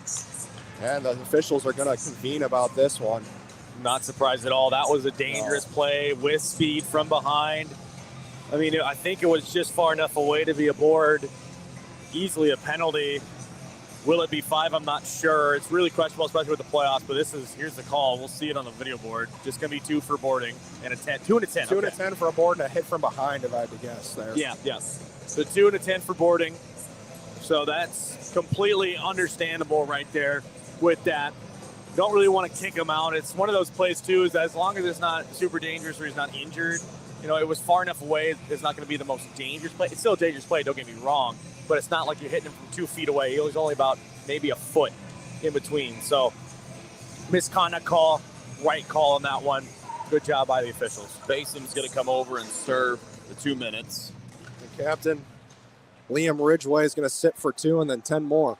[SPEAKER 2] And the officials are going to convene about this one.
[SPEAKER 3] Not surprised at all. That was a dangerous play with speed from behind. I mean, I think it was just far enough away to be a board. Easily a penalty. Will it be 5? I'm not sure. It's really questionable, especially with the playoffs, but here's the call. We'll see it on the video board. Just going to be 2 for boarding and a 10. 2 and a 10.
[SPEAKER 2] 2 and a 10 for a board and a hit from behind, if I had to guess there.
[SPEAKER 3] Yeah. So 2 and a 10 for boarding. So that's completely understandable right there with that. Don't really want to kick him out. It's one of those plays, too, is as long as it's not super dangerous or he's not injured, it was far enough away. It's not going to be the most dangerous play. It's still a dangerous play, don't get me wrong, but it's not like you're hitting him from 2 feet away. He was only about maybe a foot in between. So misconduct call, right call on that one. Good job by the officials.
[SPEAKER 10] Basom's going to come over and serve the 2 minutes.
[SPEAKER 2] The captain, Liam Ridgeway, is going to sit for 2 and then 10 more.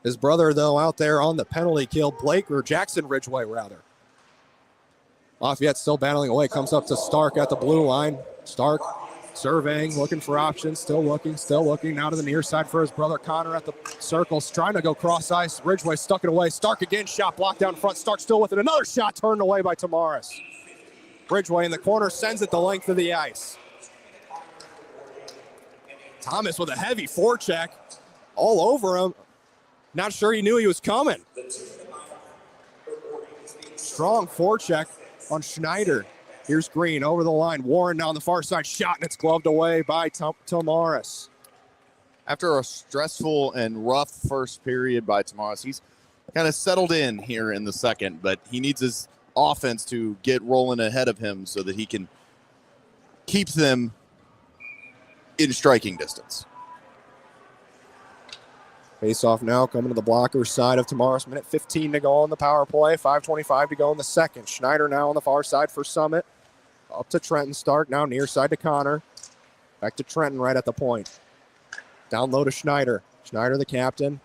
[SPEAKER 2] His brother, though, out there on the penalty kill, Jackson Ridgeway, rather. Lafayette still battling away, comes up to Stark at the blue line. Stark surveying, looking for options, still looking. Now to the near side for his brother Connor at the circles, trying to go cross ice. Ridgeway stuck it away. Stark again, shot blocked down front. Stark still with it. Another shot turned away by Tamaris. Ridgeway in the corner sends it the length of the ice. Thomas with a heavy forecheck all over him. Not sure he knew he was coming. Strong forecheck on Schneider. Here's Green over the line. Warren down the far side. Shot, and it's gloved away by Tomaris.
[SPEAKER 8] After a stressful and rough first period by Tomaris, he's kind of settled in here in the second, but he needs his offense to get rolling ahead of him so that he can keep them in striking distance.
[SPEAKER 2] Face off now, coming to the blocker's side of Tamaris. Minute 15 to go on the power play. 5:25 to go in the second. Schneider now on the far side for Summit. Up to Trenton Stark, now near side to Connor. Back to Trenton right at the point. Down low to Schneider. Schneider, the captain,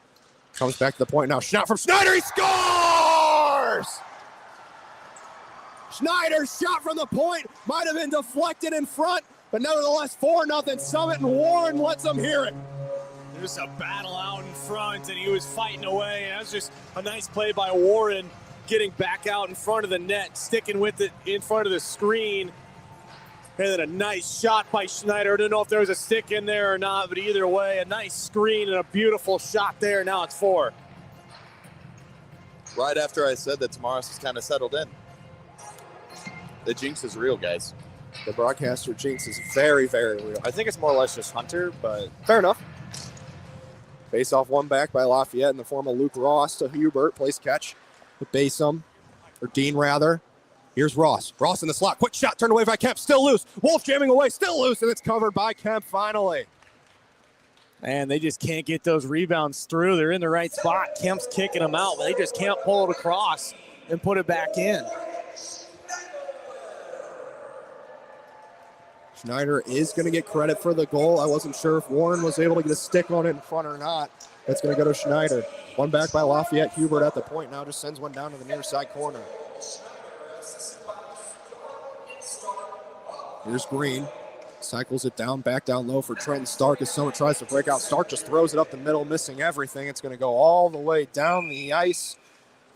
[SPEAKER 2] comes back to the point now. Shot from Schneider, he scores! Schneider's shot from the point might have been deflected in front, but nevertheless 4-0 Summit, and Warren lets them hear it.
[SPEAKER 3] There's a battle out in front, and he was fighting away. And that was just a nice play by Warren, getting back out in front of the net, sticking with it in front of the screen. And then a nice shot by Schneider. I don't know if there was a stick in there or not, but either way, a nice screen and a beautiful shot there. Now it's 4.
[SPEAKER 8] Right after I said that Tamaris is kind of settled in. The jinx is real, guys.
[SPEAKER 2] The broadcaster jinx is very, very real.
[SPEAKER 3] I think it's more or less just Hunter, but
[SPEAKER 2] fair enough. Face off one back by Lafayette in the form of Luke Ross to Hubert. Place catch with Basom, or Dean rather. Here's Ross. Ross in the slot. Quick shot turned away by Kemp. Still loose. Wolf jamming away. Still loose, and it's covered by Kemp finally.
[SPEAKER 3] man, they just can't get those rebounds through. They're in the right spot. Kemp's kicking them out, but they just can't pull it across and put it back in.
[SPEAKER 2] Schneider is going to get credit for the goal. I wasn't sure if Warren was able to get a stick on it in front or not. That's going to go to Schneider. One back by Lafayette. Hubert at the point now just sends one down to the near side corner. Here's Green. Cycles it down, back down low for Trenton Stark as Summit tries to break out. Stark just throws it up the middle, missing everything. It's going to go all the way down the ice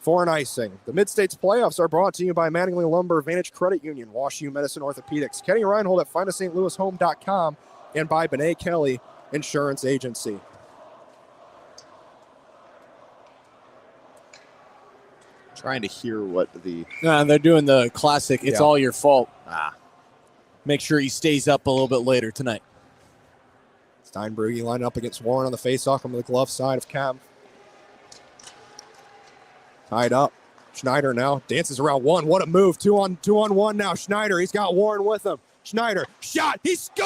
[SPEAKER 2] for an icing. The Mid-States playoffs are brought to you by Mattingly Lumber, Vantage Credit Union, Wash U Medicine Orthopedics, Kenny Reinhold at findastlouishome.com, and by Benet Kelly Insurance Agency.
[SPEAKER 8] Trying to hear what the...
[SPEAKER 3] No, they're doing the classic, it's all your fault. Make sure he stays up a little bit later tonight.
[SPEAKER 2] Steinberg lined up against Warren on the faceoff from the glove side of Kemp. Tied up. Schneider now dances around one. What a move. Two on one now. Schneider, he's got Warren with him. Schneider, shot. He scores!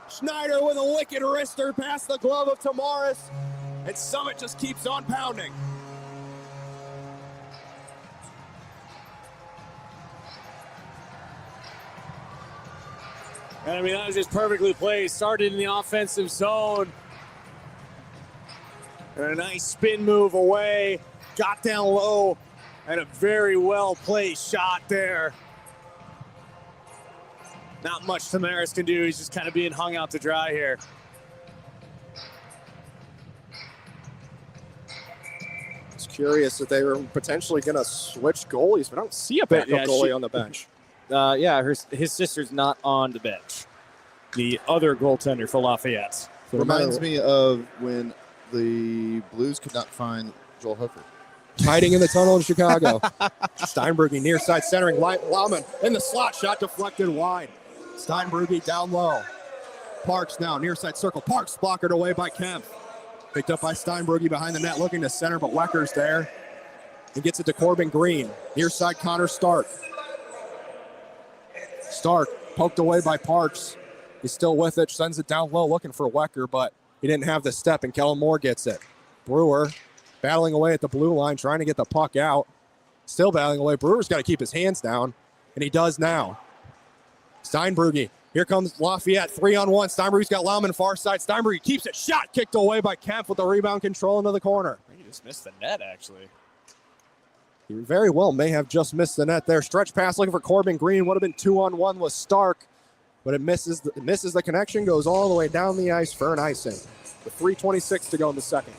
[SPEAKER 2] Schneider with a wicked wrister past the glove of Tamaris. And Summit just keeps on pounding.
[SPEAKER 3] And I mean, that was just perfectly played. Started in the offensive zone. And a nice spin move away. Got down low. And a very well placed shot there. Not much Tamaris can do. He's just kind of being hung out to dry here.
[SPEAKER 2] It's curious that they were potentially going to switch goalies, but I don't see a backup goalie on the bench.
[SPEAKER 3] His sister's not on the bench. The other goaltender for Lafayette. So
[SPEAKER 8] Reminds me of when the Blues could not find Joel Hooker.
[SPEAKER 2] Hiding in the tunnel in Chicago. Steinbergy near side centering. Lauman in the slot. Shot deflected wide. Steinbergy down low. Parks now near side circle. Parks blockered away by Kemp. Picked up by Steinbergy behind the net looking to center, but Wecker's there. He gets it to Corbin Green. Near side Connor Stark. Stark poked away by Parks. He's still with it. Sends it down low looking for Wecker, but he didn't have the step, and Kellen Moore gets it. Brewer battling away at the blue line, trying to get the puck out. Still battling away. Brewer's got to keep his hands down, and he does now. Steinbergy. Here comes Lafayette. 3-on-1. Steinbergy's got Lauman far side. Steinbergy keeps it. Shot kicked away by Kemp with the rebound control into the corner.
[SPEAKER 3] he just missed the net, actually.
[SPEAKER 2] He very well may have just missed the net there. Stretch pass looking for Corbin Green. Would have been 2-on-1 with Stark, but it misses the connection, goes all the way down the ice for an icing. With 3:26 to go in the second.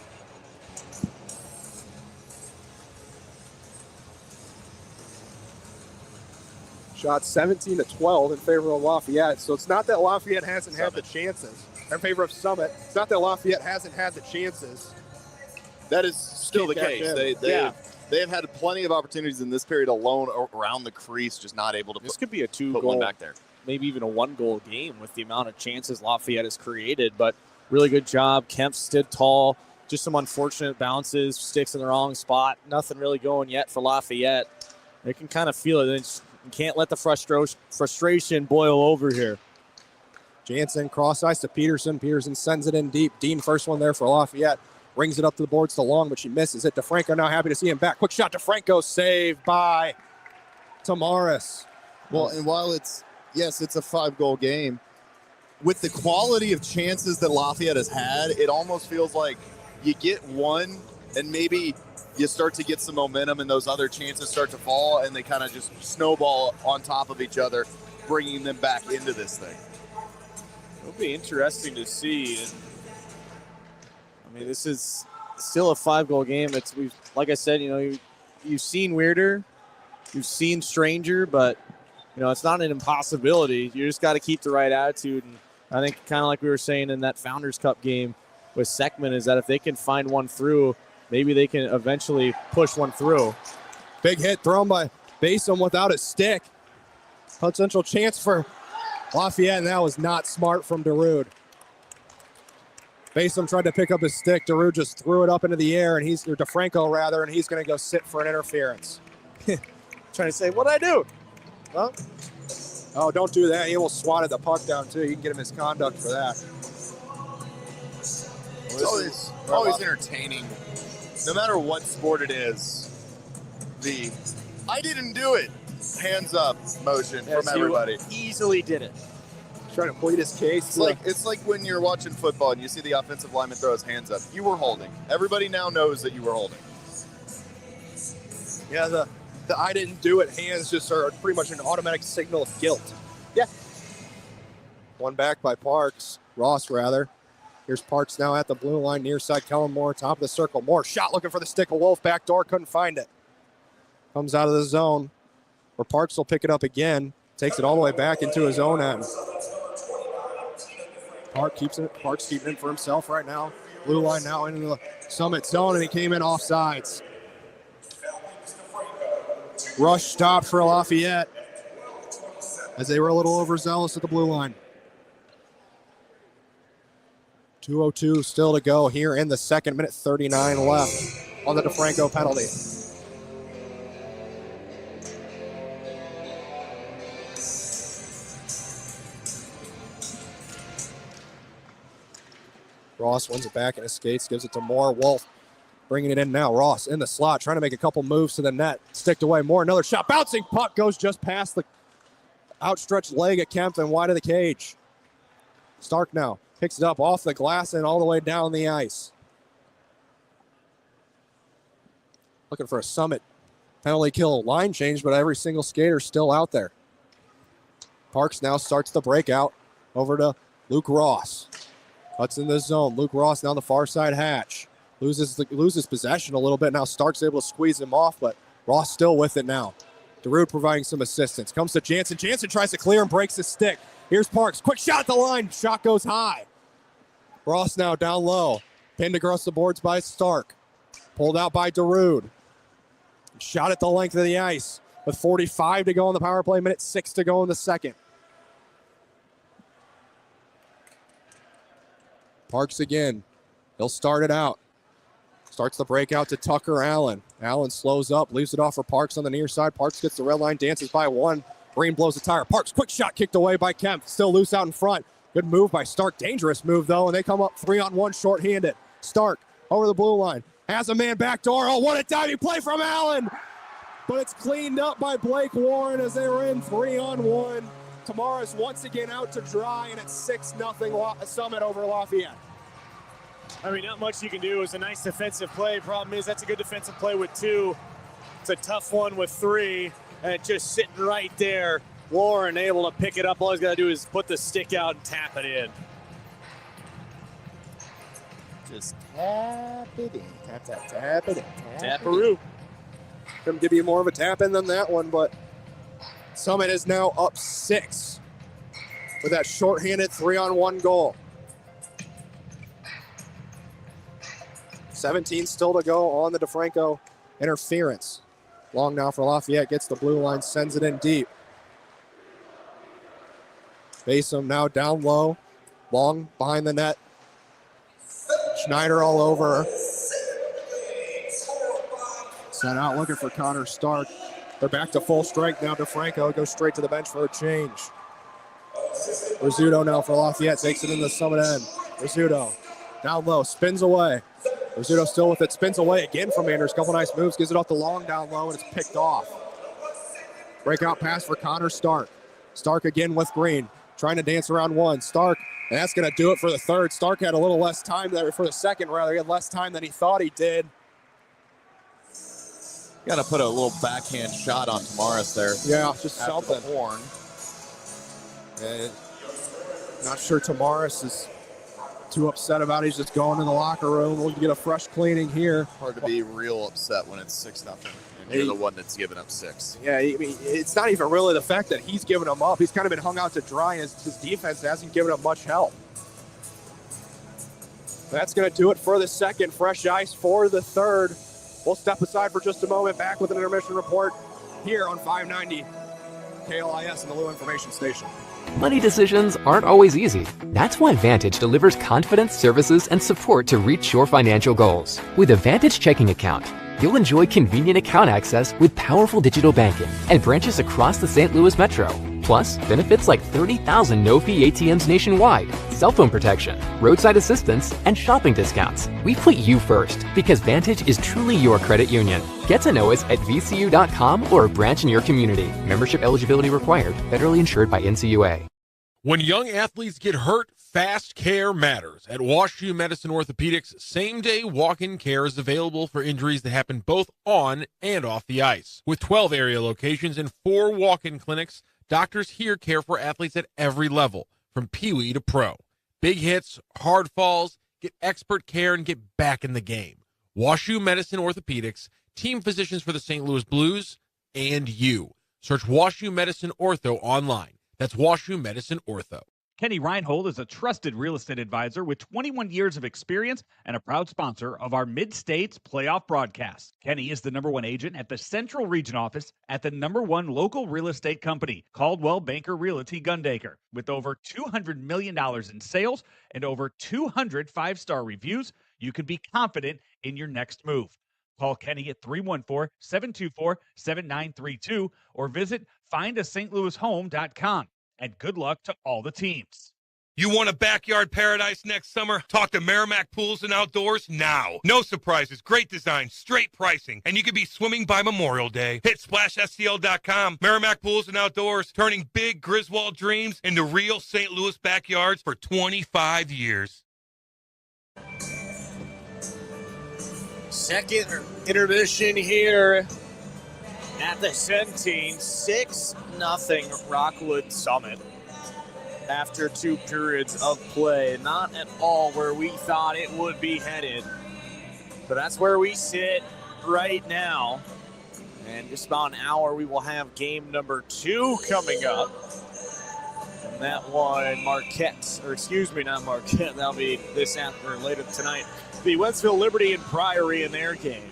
[SPEAKER 2] Shot 17-12 in favor of Lafayette. So it's not that Lafayette hasn't had the chances. In favor of Summit. It's not that Lafayette hasn't had the chances.
[SPEAKER 8] That is still the case. They have had plenty of opportunities in this period alone around the crease, just not able to
[SPEAKER 3] This could be a
[SPEAKER 8] put one back there.
[SPEAKER 3] Maybe even a one-goal game with the amount of chances Lafayette has created. But really good job. Kemp stood tall. Just some unfortunate bounces, sticks in the wrong spot. Nothing really going yet for Lafayette. They can kind of feel it. You can't let the frustration boil over here.
[SPEAKER 2] Jansen cross ice to Peterson. Peterson sends it in deep. Dean, first one there for Lafayette. Brings it up to the boards to Long, but she misses it. DeFranco now happy to see him back. Quick shot, DeFranco, saved by Tamaris.
[SPEAKER 8] Well, and while it's a 5-goal game, with the quality of chances that Lafayette has had, it almost feels like you get one and maybe you start to get some momentum and those other chances start to fall and they kind of just snowball on top of each other, bringing them back into this thing.
[SPEAKER 3] It'll be interesting to see. And, I mean, this is still a 5-goal game. Like I said, you've seen weirder, you've seen stranger, but it's not an impossibility. You just got to keep the right attitude. And I think kind of like we were saying in that Founders Cup game with Seckman is that if they can find one through, maybe they can eventually push one through.
[SPEAKER 2] Big hit thrown by Basom without a stick. Potential chance for Lafayette, and that was not smart from Darude. Basom tried to pick up his stick. Darude just threw it up into the air, or DeFranco rather, and he's going to go sit for an interference.
[SPEAKER 3] Trying to say, what'd I do? Well,
[SPEAKER 2] oh, don't do that. He will swat the puck down, too. You can get him misconduct for that.
[SPEAKER 8] It's always entertaining. No matter what sport it is, the I didn't do it, hands up motion from everybody.
[SPEAKER 3] Easily did it.
[SPEAKER 2] Trying to plead his case.
[SPEAKER 8] It's like when you're watching football and you see the offensive lineman throw his hands up. You were holding. Everybody now knows that you were holding.
[SPEAKER 2] Yeah, the I didn't do it hands just are pretty much an automatic signal of guilt.
[SPEAKER 3] Yeah.
[SPEAKER 2] One back by Parks. Ross, rather. Here's Parks now at the blue line, near side. Kellen Moore, top of the circle. Moore shot looking for the stick of Wolf. Back door, couldn't find it. Comes out of the zone, where Parks will pick it up again. Takes it all the way back into his own end. Parks keeping it for himself right now. Blue line now into the Summit zone, and he came in offsides. Rush stop for Lafayette as they were a little overzealous at the blue line. 2:02 still to go here in the second, minute 39 left on the DeFranco penalty. Ross wins it back in his skates, gives it to Moore. Wolf bringing it in now. Ross in the slot, trying to make a couple moves to the net. Sticked away. Moore, another shot. Bouncing puck goes just past the outstretched leg of Kemp and wide of the cage. Stark now picks it up off the glass and all the way down the ice. Looking for a Summit penalty kill line change, but every single skater still out there. Parks now starts the breakout over to Luke Ross. Cuts in the zone. Luke Ross now the far side hatch. Loses possession a little bit. Now Stark's able to squeeze him off, but Ross still with it now. Darude providing some assistance. Comes to Jansen. Jansen tries to clear and breaks his stick. Here's Parks. Quick shot at the line. Shot goes high. Ross now down low. Pinned across the boards by Stark. Pulled out by Darude. Shot at the length of the ice. With 45 to go on the power play. Minute 6 to go in the second. Parks again. He'll start it out. Starts the breakout to Tucker Allen. Allen slows up, leaves it off for Parks on the near side. Parks gets the red line, dances by one. Green blows the tire. Parks, quick shot kicked away by Kemp. Still loose out in front. Good move by Stark. Dangerous move, though, and they come up 3-on-1 shorthanded. Stark over the blue line. Has a man back door. Oh, what a diving play from Allen. But it's cleaned up by Blake Warren as they were in 3-on-1. Tamaris once again out to dry, and it's 6-0 Summit over Lafayette.
[SPEAKER 3] I mean, not much you can do. It was a nice defensive play. Problem is, that's a good defensive play with 2. It's a tough one with 3, and it's just sitting right there. Warren able to pick it up. All he's got to do is put the stick out and tap it in.
[SPEAKER 2] Just tap it in. Tap it in.
[SPEAKER 3] Tap-a-roo.
[SPEAKER 2] Couldn't give you more of a tap in than that one, but Summit is now up 6 with that shorthanded 3-on-1 goal. 17 still to go on the DeFranco interference. Long now for Lafayette, gets the blue line, sends it in deep. Basom now down low. Long behind the net. Schneider all over her. Set out looking for Connor Stark. They're back to full strength now. DeFranco goes straight to the bench for a change.
[SPEAKER 4] Rizzuto now for Lafayette, takes it in the Summit end. Rizzuto down low, spins away. Rizzuto still with it, spins away again from Anders. Couple nice moves, gives it off the long down low, and it's picked off. Breakout pass for Connor Stark. Stark again with Green, trying to dance around one. Stark, and that's going to do it for the third. Stark had a little less time there for the second, rather. He had less time than he thought he did.
[SPEAKER 10] Got to put a little backhand shot on Tamaris there.
[SPEAKER 4] Yeah, just
[SPEAKER 10] something.
[SPEAKER 4] something. Horn. And not sure Tamaris is too upset about it. He's just going to the locker room. We'll get a fresh cleaning here.
[SPEAKER 8] Hard to be real upset when it's 6-0, and you're the one that's giving up 6.
[SPEAKER 4] Yeah, I mean, it's not even really the fact that he's giving them up. He's kind of been hung out to dry, and his defense hasn't given him much help. That's going to do it for the second. Fresh ice for the third. We'll step aside for just a moment. Back with an intermission report here on 590 KLIS and the Lou Information Station.
[SPEAKER 5] Money decisions aren't always easy. That's why Vantage delivers confidence, services, and support to reach your financial goals. With a Vantage checking account, you'll enjoy convenient account access with powerful digital banking and branches across the St. Louis metro. Plus, benefits like 30,000 no-fee ATMs nationwide, cell phone protection, roadside assistance, and shopping discounts. We put you first because Vantage is truly your credit union. Get to know us at vcu.com or a branch in your community. Membership eligibility required. Federally insured by NCUA.
[SPEAKER 6] When young athletes get hurt, fast care matters. At WashU Medicine Orthopedics, same-day walk-in care is available for injuries that happen both on and off the ice. With 12 area locations and 4 walk-in clinics, doctors here care for athletes at every level, from peewee to pro. Big hits, hard falls, get expert care, and get back in the game. WashU Medicine Orthopedics, team physicians for the St. Louis Blues, and you. Search WashU Medicine Ortho online. That's WashU Medicine Ortho.
[SPEAKER 9] Kenny Reinhold is a trusted real estate advisor with 21 years of experience and a proud sponsor of our MidStates playoff broadcast. Kenny is the #1 agent at the Central Region office at the #1 local real estate company, Caldwell Banker Realty Gundaker. With over $200 million in sales and over 200 5-star reviews, you can be confident in your next move. Call Kenny at 314-724-7932 or visit findastlouishome.com. And good luck to all the teams.
[SPEAKER 7] You want a backyard paradise next summer? Talk to Merrimack Pools and Outdoors now. No surprises, great design, straight pricing, and you could be swimming by Memorial Day. Hit SplashSTL.com. Merrimack Pools and Outdoors, turning big Griswold dreams into real St. Louis backyards for 25 years.
[SPEAKER 3] Second intermission here at the Centene. 6-0 Rockwood Summit after 2 periods of play. Not at all where we thought it would be headed, but that's where we sit right now. And just about an hour, we will have game number 2 coming up. And that one, Marquette, or excuse me, not Marquette, that'll be this afternoon, later tonight. The Wentzville Liberty and Priory in their game.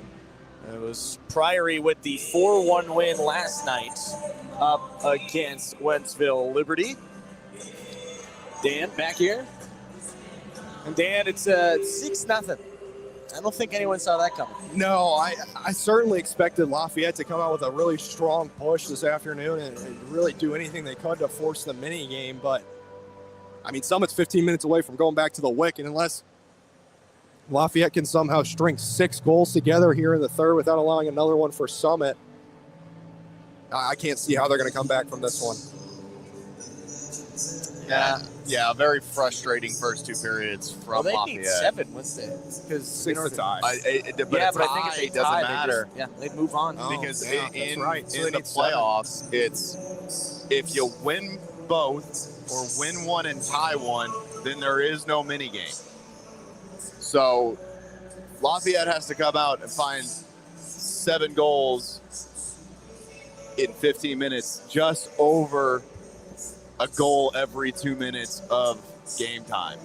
[SPEAKER 3] It was Priory with the 4-1 win last night up against Wentzville Liberty. Dan, back here. And Dan, it's 6-0. I don't think anyone saw that coming.
[SPEAKER 4] No, I certainly expected Lafayette to come out with a really strong push this afternoon and really do anything they could to force the mini game. But, I mean, Summit's 15 minutes away from going back to the Wick, and unless Lafayette can somehow string 6 goals together here in the third without allowing another one for Summit, I can't see how they're going to come back from this one.
[SPEAKER 8] Yeah, very frustrating first 2 periods from Lafayette.
[SPEAKER 3] They need 7, wouldn't they? Because
[SPEAKER 4] It's a tie.
[SPEAKER 8] But
[SPEAKER 3] yeah,
[SPEAKER 8] a
[SPEAKER 3] but I think
[SPEAKER 8] tie
[SPEAKER 3] if they
[SPEAKER 8] doesn't
[SPEAKER 3] tie,
[SPEAKER 8] matter.
[SPEAKER 3] they'd move on.
[SPEAKER 8] Because
[SPEAKER 4] yeah,
[SPEAKER 8] in
[SPEAKER 4] So
[SPEAKER 8] the playoffs, it's if you win both or win one and tie one, then there is no mini game. So Lafayette has to come out and find 7 goals in 15 minutes, just over a goal every 2 minutes of game time.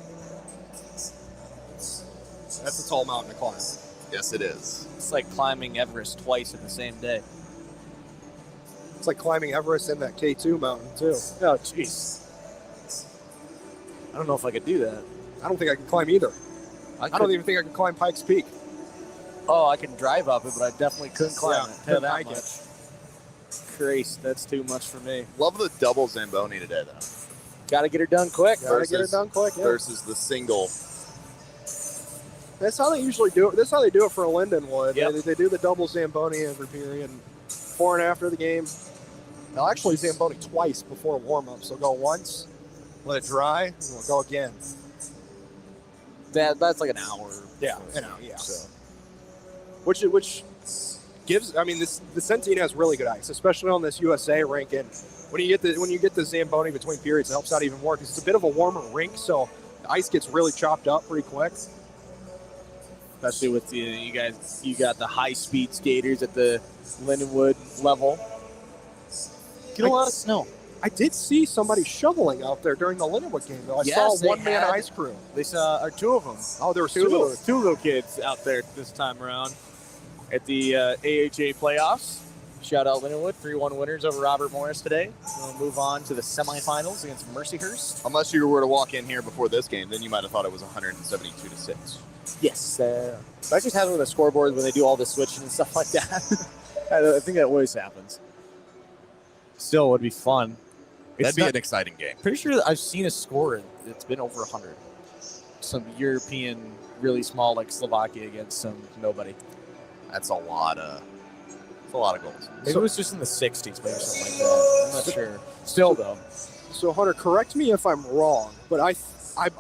[SPEAKER 4] That's a tall mountain to climb.
[SPEAKER 8] Yes, it is.
[SPEAKER 3] It's like climbing Everest twice in the same day.
[SPEAKER 4] It's like climbing Everest in that K2 mountain, too.
[SPEAKER 3] Oh, jeez. I don't know if I could do that.
[SPEAKER 4] I don't think I can climb either. I don't even think I can climb Pikes Peak.
[SPEAKER 3] Oh, I can drive up it, but I definitely couldn't climb it.
[SPEAKER 4] couldn't
[SPEAKER 3] that
[SPEAKER 4] hike
[SPEAKER 3] much.
[SPEAKER 4] it.
[SPEAKER 3] Christ, that's too much for me.
[SPEAKER 8] Love the double Zamboni today, though.
[SPEAKER 3] Got to get her done quick.
[SPEAKER 8] Versus the single.
[SPEAKER 2] That's how they usually do it. That's how they do it for Lindenwood.
[SPEAKER 3] Yep.
[SPEAKER 2] They do the double Zamboni every period. Before and after the game. They'll actually Zamboni twice before warm-up. So go once, let it dry, and we'll go again.
[SPEAKER 3] That's like an hour.
[SPEAKER 2] Yeah, an hour, yeah. So. Which gives, I mean, the Centene has really good ice, especially on this USA rink. And when you get the Zamboni between periods, it helps out even more because it's a bit of a warmer rink, so the ice gets really chopped up pretty quick.
[SPEAKER 3] Especially with you got the high-speed skaters at the Lindenwood level. Get a lot of snow.
[SPEAKER 2] I did see somebody shoveling out there during the Lindenwood game, though. I saw a one-man ice crew.
[SPEAKER 3] They saw two of them.
[SPEAKER 2] Oh, there were
[SPEAKER 3] two little kids out there this time around at the AHA playoffs. Shout out Lindenwood, 3-1 winners over Robert Morris today. We'll move on to the semifinals against Mercyhurst.
[SPEAKER 8] Unless you were to walk in here before this game, then you might have thought it was 172-6.
[SPEAKER 3] Yes. I just have it with a scoreboard when they do all the switching and stuff like that. I think that always happens. Still would be fun.
[SPEAKER 8] That'd be an exciting game.
[SPEAKER 3] Pretty sure I've seen a score. It's been over 100. Some European, really small, like Slovakia against some nobody.
[SPEAKER 8] That's a lot of goals.
[SPEAKER 3] Maybe it was just in the 60s, maybe something like that. I'm not sure. Still, though.
[SPEAKER 2] So, Hunter, correct me if I'm wrong, but I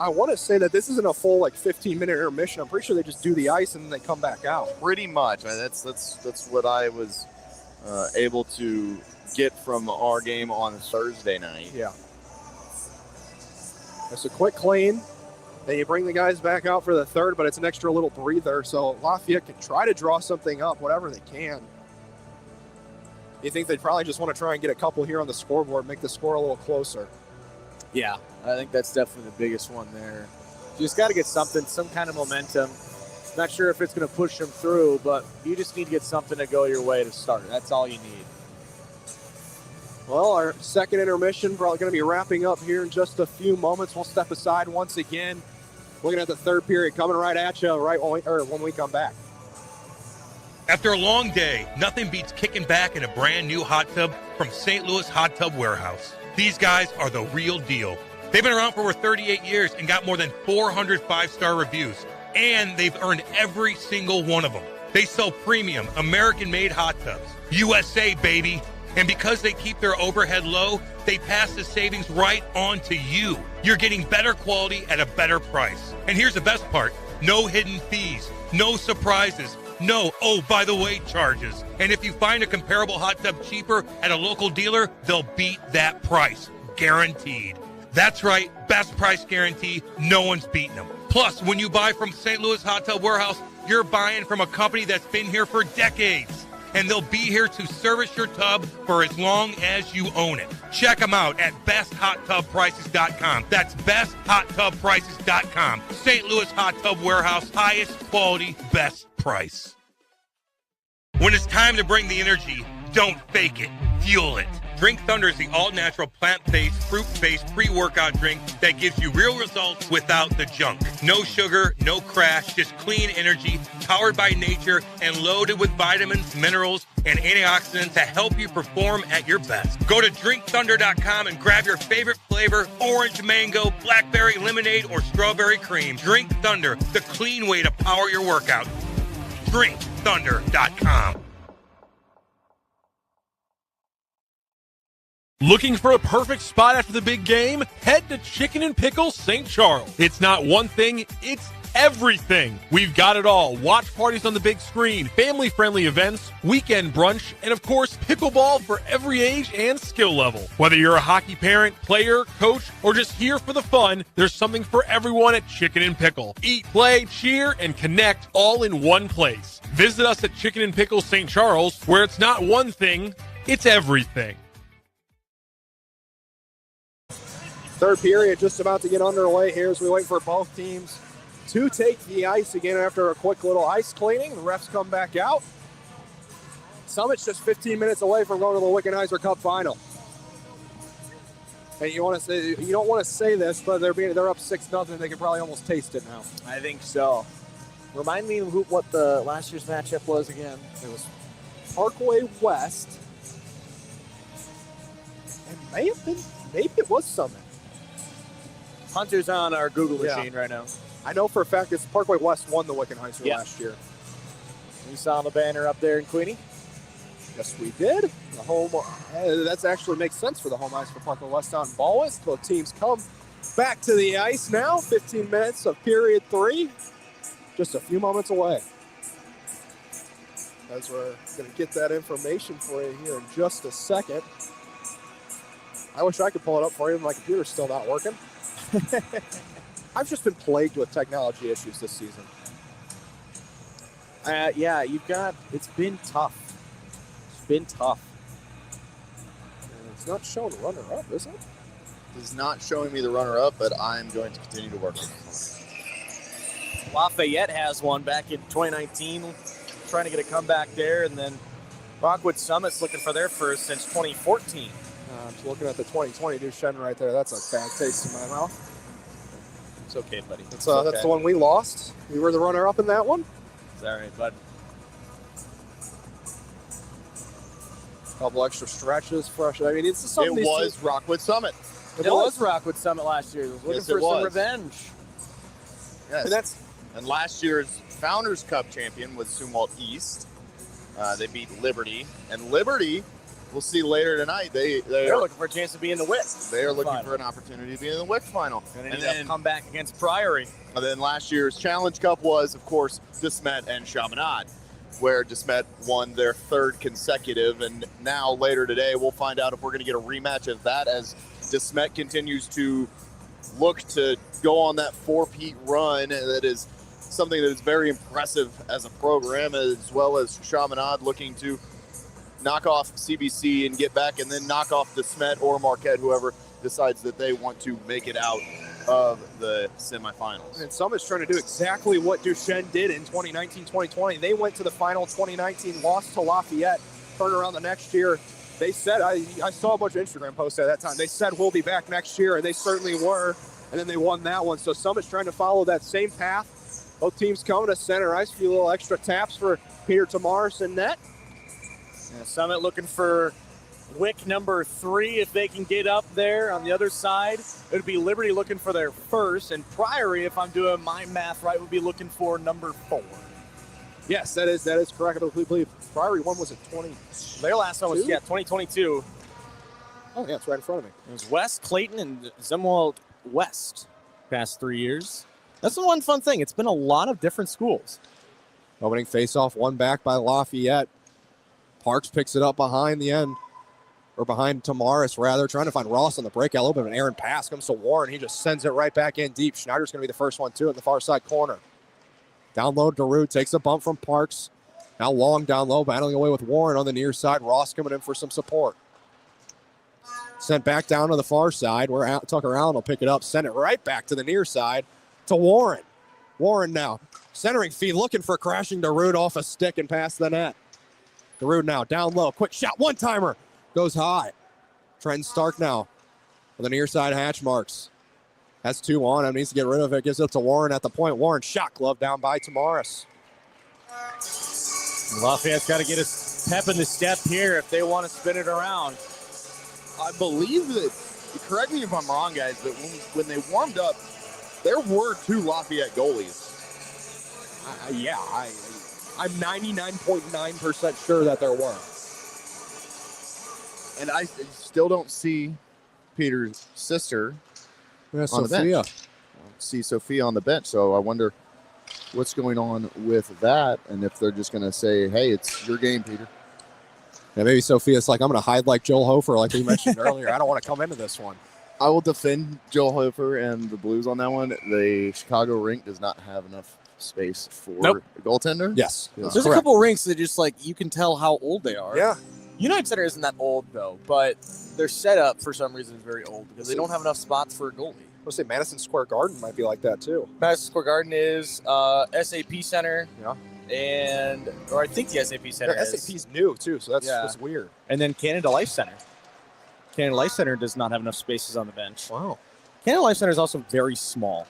[SPEAKER 2] want to say that this isn't a full 15-minute intermission. I'm pretty sure they just do the ice and then they come back out.
[SPEAKER 8] Pretty much. That's what I was able to get from our game on Thursday night.
[SPEAKER 2] Yeah. It's a quick clean. Then you bring the guys back out for the third, but it's an extra little breather. So Lafayette can try to draw something up, whatever they can. You think they'd probably just want to try and get a couple here on the scoreboard, make the score a little closer.
[SPEAKER 3] Yeah, I think that's definitely the biggest one there. You just got to get something, some kind of momentum. Not sure if it's going to push them through, but you just need to get something to go your way to start. That's all you need.
[SPEAKER 2] Well, our second intermission probably going to be wrapping up here in just a few moments. We'll step aside once again. Looking at the third period coming right at you when we come back.
[SPEAKER 7] After a long day, nothing beats kicking back in a brand new hot tub from St. Louis Hot Tub Warehouse. These guys are the real deal. They've been around for over 38 years and got more than 400 5-star reviews, and they've earned every single one of them. They sell premium, American-made hot tubs. USA, baby. And because they keep their overhead low, they pass the savings right on to you. You're getting better quality at a better price. And here's the best part. No hidden fees, no surprises, no, oh, by the way, charges. And if you find a comparable hot tub cheaper at a local dealer, they'll beat that price. Guaranteed. That's right, best price guarantee, no one's beating them. Plus, when you buy from St. Louis Hot Tub Warehouse, you're buying from a company that's been here for decades. And they'll be here to service your tub for as long as you own it. Check them out at besthotTubPrices.com. That's besthotTubPrices.com. St. Louis Hot Tub Warehouse, highest quality, best price. When it's time to bring the energy, don't fake it, fuel it. Drink Thunder is the all-natural, plant-based, fruit-based pre-workout drink that gives you real results without the junk. No sugar, no crash, just clean energy, powered by nature, and loaded with vitamins, minerals, and antioxidants to help you perform at your best. Go to drinkthunder.com and grab your favorite flavor, orange mango, blackberry lemonade, or strawberry cream. Drink Thunder, the clean way to power your workout. drinkthunder.com.
[SPEAKER 6] Looking for a perfect spot after the big game? Head to Chicken and Pickle St. Charles. It's not one thing, it's everything. We've got it all. Watch parties on the big screen, family-friendly events, weekend brunch, and of course, pickleball for every age and skill level. Whether you're a hockey parent, player, coach, or just here for the fun, there's something for everyone at Chicken and Pickle. Eat, play, cheer, and connect all in one place. Visit us at Chicken and Pickle St. Charles, where it's not one thing, it's everything.
[SPEAKER 2] Third period just about to get underway here as we wait for both teams to take the ice again after a quick little ice cleaning. The refs come back out. Summit's just 15 minutes away from going to the Wickenheiser Cup final. And you don't want to say this, but they're up 6-0. They can probably almost taste it now.
[SPEAKER 3] I think so. Remind me what the last year's matchup was again.
[SPEAKER 2] It was Parkway West. And maybe it was Summit.
[SPEAKER 3] Hunter's on our Google machine right now.
[SPEAKER 4] I know for a fact it's Parkway West won the Wickenheiser last year.
[SPEAKER 3] We saw the banner up there in Queenie.
[SPEAKER 4] Yes, we did. The home. That actually makes sense for the home ice for Parkway West out in Ballwest. Both teams come back to the ice now. 15 minutes of period 3. Just a few moments away. As we're going to get that information for you here in just a second. I wish I could pull it up for you, but my computer's still not working. I've just been plagued with technology issues this season.
[SPEAKER 3] Yeah, it's been tough. It's been tough.
[SPEAKER 4] And it's not showing runner-up, is it?
[SPEAKER 8] It's not showing me the runner-up, but I'm going to continue to work on it.
[SPEAKER 3] Lafayette has one back in 2019, trying to get a comeback there, and then Rockwood Summit's looking for their first since 2014.
[SPEAKER 4] I'm just looking at the 2020 Duchenne right there. That's a bad taste in my mouth.
[SPEAKER 3] It's okay, buddy.
[SPEAKER 4] That's the one we lost. We were the runner-up in that one.
[SPEAKER 3] It's all right, bud.
[SPEAKER 4] Couple extra stretches, fresh. I mean, it's
[SPEAKER 8] It was Rockwood Summit.
[SPEAKER 3] It was Rockwood Summit last year. It was looking for some revenge.
[SPEAKER 8] Yes. And last year's Founders Cup champion was Sumwalt East. They beat Liberty. And Liberty, we'll see later tonight, they're
[SPEAKER 3] looking for a chance to be in the WIC.
[SPEAKER 8] They are looking for an opportunity to be in the WIC final.
[SPEAKER 3] And then come back against Priory.
[SPEAKER 8] And then last year's Challenge Cup was, of course, DeSmet and Chaminade, where DeSmet won their 3rd consecutive. And now later today, we'll find out if we're going to get a rematch of that as DeSmet continues to look to go on that 4-peat run. That is something that is very impressive as a program, as well as Chaminade looking to knock off CBC and get back, and then knock off DeSmet or Marquette, whoever decides that they want to make it out of the semifinals.
[SPEAKER 4] And Summit's trying to do exactly what Duchenne did in 2019-2020. They went to the final 2019, lost to Lafayette, turned around the next year. They said, I saw a bunch of Instagram posts at that time. They said, we'll be back next year, and they certainly were. And then they won that one. So Summit's trying to follow that same path. Both teams coming to center ice. A few little extra taps for Peter Tamaris and net.
[SPEAKER 3] Yeah, Summit looking for WIC number 3 if they can get up there. On the other side, it would be Liberty looking for their first, and Priory, if I'm doing my math right, would be looking for number 4.
[SPEAKER 4] Yes, that is correct. I believe Priory one was at 20.
[SPEAKER 3] Their last one was 2022.
[SPEAKER 4] Oh yeah, it's right in front of me.
[SPEAKER 3] It was West, Clayton, and Zumwalt West past 3 years. That's the one fun thing. It's been a lot of different schools.
[SPEAKER 4] Opening faceoff, one back by Lafayette. Parks picks it up behind the end, or behind Tamaris, rather, trying to find Ross on the breakout. A little bit of an errant pass comes to Warren. He just sends it right back in deep. Schneider's going to be the first one, too, in the far side corner. Down low, Daru takes a bump from Parks. Now long down low, battling away with Warren on the near side. Ross coming in for some support. Sent back down to the far side, where Tucker Allen will pick it up, send it right back to the near side to Warren. Warren now, centering feed, looking for crashing Daru off a stick and past the net. Daru now, down low, quick shot, one-timer, goes high. Trenton Stark now on the near side hatch marks. Has 2 on him, needs to get rid of it, gives it to Warren at the point. Warren shot glove down by Tamaris.
[SPEAKER 3] Lafayette's got to get a pep in the step here if they want to spin it around.
[SPEAKER 8] I believe that, correct me if I'm wrong, guys, but when they warmed up, there were 2 Lafayette goalies.
[SPEAKER 4] I'm 99.9% sure that there were.
[SPEAKER 8] And I still don't see Peter's sister on the bench. I see Sophia on the bench, so I wonder what's going on with that, and if they're just going to say, hey, it's your game, Peter.
[SPEAKER 4] Yeah, maybe Sophia's like, I'm going to hide like Joel Hofer, like we mentioned earlier. I don't want to come into this one.
[SPEAKER 8] I will defend Joel Hofer and the Blues on that one. The Chicago rink does not have enough space for a goaltender.
[SPEAKER 4] Yes.
[SPEAKER 3] There's a couple rinks that just you can tell how old they are.
[SPEAKER 4] Yeah.
[SPEAKER 3] United Center isn't that old though, but their setup for some reason is very old because they don't have enough spots for a goalie.
[SPEAKER 4] I would say Madison Square Garden might be like that too.
[SPEAKER 3] Madison Square Garden is SAP Center.
[SPEAKER 4] Yeah.
[SPEAKER 3] Or I think the SAP Center is.
[SPEAKER 4] SAP's new too, so that's weird.
[SPEAKER 3] And then Canada Life Center. Canada Life Center does not have enough spaces on the bench.
[SPEAKER 4] Wow.
[SPEAKER 3] Canada Life Center is also very small.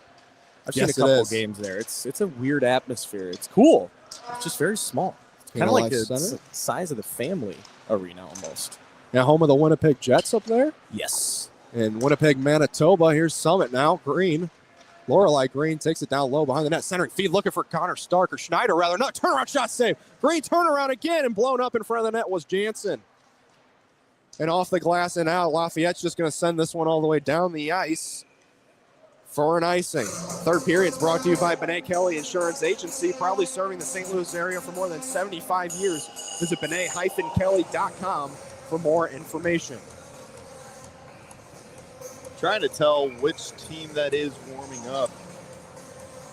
[SPEAKER 3] I've seen a couple games there. It's a weird atmosphere. It's cool. It's just very small. It's kind of like the size of the family arena almost.
[SPEAKER 4] Yeah, home of the Winnipeg Jets up there?
[SPEAKER 3] Yes.
[SPEAKER 4] in Winnipeg, Manitoba. Here's Summit now. Green. Lorelei Green takes it down low behind the net. Centering feed looking for Connor Stark, or Schneider rather. No, turnaround shot save. Green turnaround again, and blown up in front of the net was Jansen. And off the glass and out. Lafayette's just going to send this one all the way down the ice for an icing. Third period's brought to you by Benet Kelly Insurance Agency, proudly serving the St. Louis area for more than 75 years. Visit benet-kelly.com for more information.
[SPEAKER 8] Trying to tell which team that is warming up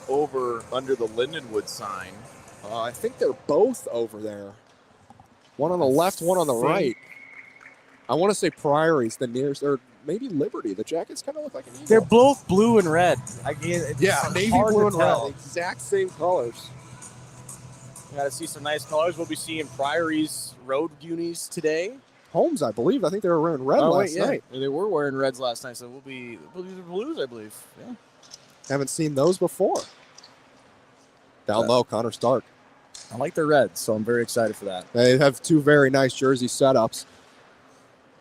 [SPEAKER 8] over under the Lindenwood sign.
[SPEAKER 4] I think they're both over there. One on the left, one on the right. I want to say Priory's the nearest, or maybe Liberty. The jackets kind of look like an eagle.
[SPEAKER 3] They're both blue and red.
[SPEAKER 4] Navy blue and red. Exact same colors.
[SPEAKER 3] We got to see some nice colors. We'll be seeing Priory's road unis today.
[SPEAKER 4] Holmes, I believe. I think they were wearing red last night.
[SPEAKER 3] They were wearing reds last night, so we'll be the blues, I believe. Yeah.
[SPEAKER 4] Haven't seen those before. Down low, Connor Stark.
[SPEAKER 3] I like the reds, so I'm very excited for that.
[SPEAKER 4] They have two very nice jersey setups.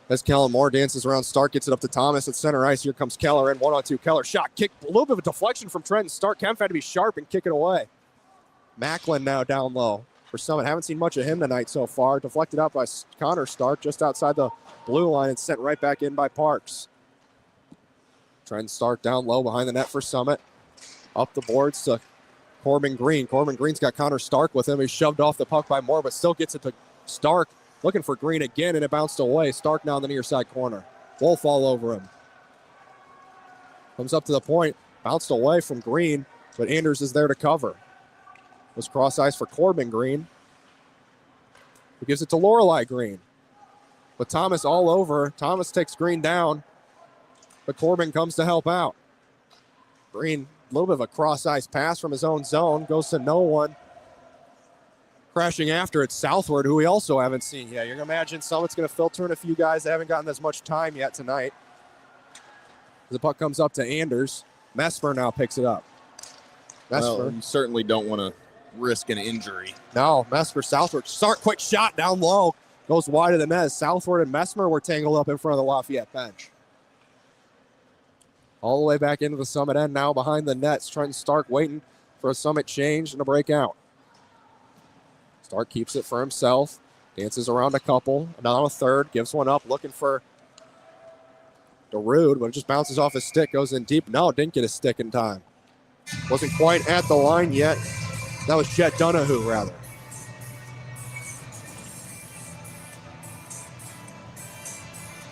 [SPEAKER 4] As Kellen Moore dances around, Stark gets it up to Thomas at center ice. Here comes Keller in 1-on-2. Keller shot, kick, a little bit of a deflection from Trenton Stark. Kempf had to be sharp and kick it away. Macklin now down low for Summit. Haven't seen much of him tonight so far. Deflected out by Connor Stark just outside the blue line and sent right back in by Parks. Trenton Stark down low behind the net for Summit. Up the boards to Corbin Green. Corbin Green's got Connor Stark with him. He's shoved off the puck by Moore, but still gets it to Stark. Looking for Green again, and it bounced away. Stark now in the near side corner. Wolf all over him. Comes up to the point. Bounced away from Green, but Anders is there to cover. Was cross ice for Corbin Green. Who gives it to Lorelei Green. But Thomas all over. Thomas takes Green down, but Corbin comes to help out. Green, a little bit of a cross ice pass from his own zone. Goes to no one. Crashing after it, Southward, who we also haven't seen yet. You're going to imagine Summit's going to filter in a few guys that haven't gotten as much time yet tonight. The puck comes up to Anders. Mesmer now picks it up. Mesmer.
[SPEAKER 8] Well, you certainly don't want to risk an injury.
[SPEAKER 4] No, Mesmer, Southward. Quick shot down low. Goes wide of the net. Southward and Mesmer were tangled up in front of the Lafayette bench. All the way back into the Summit end now behind the nets. Trenton Stark waiting for a Summit change and a breakout. Stark keeps it for himself. Dances around a couple. Now a third. Gives one up. Looking for Darude, but it just bounces off his stick. Goes in deep. No, didn't get his stick in time. Wasn't quite at the line yet. That was Chet Donahue, rather.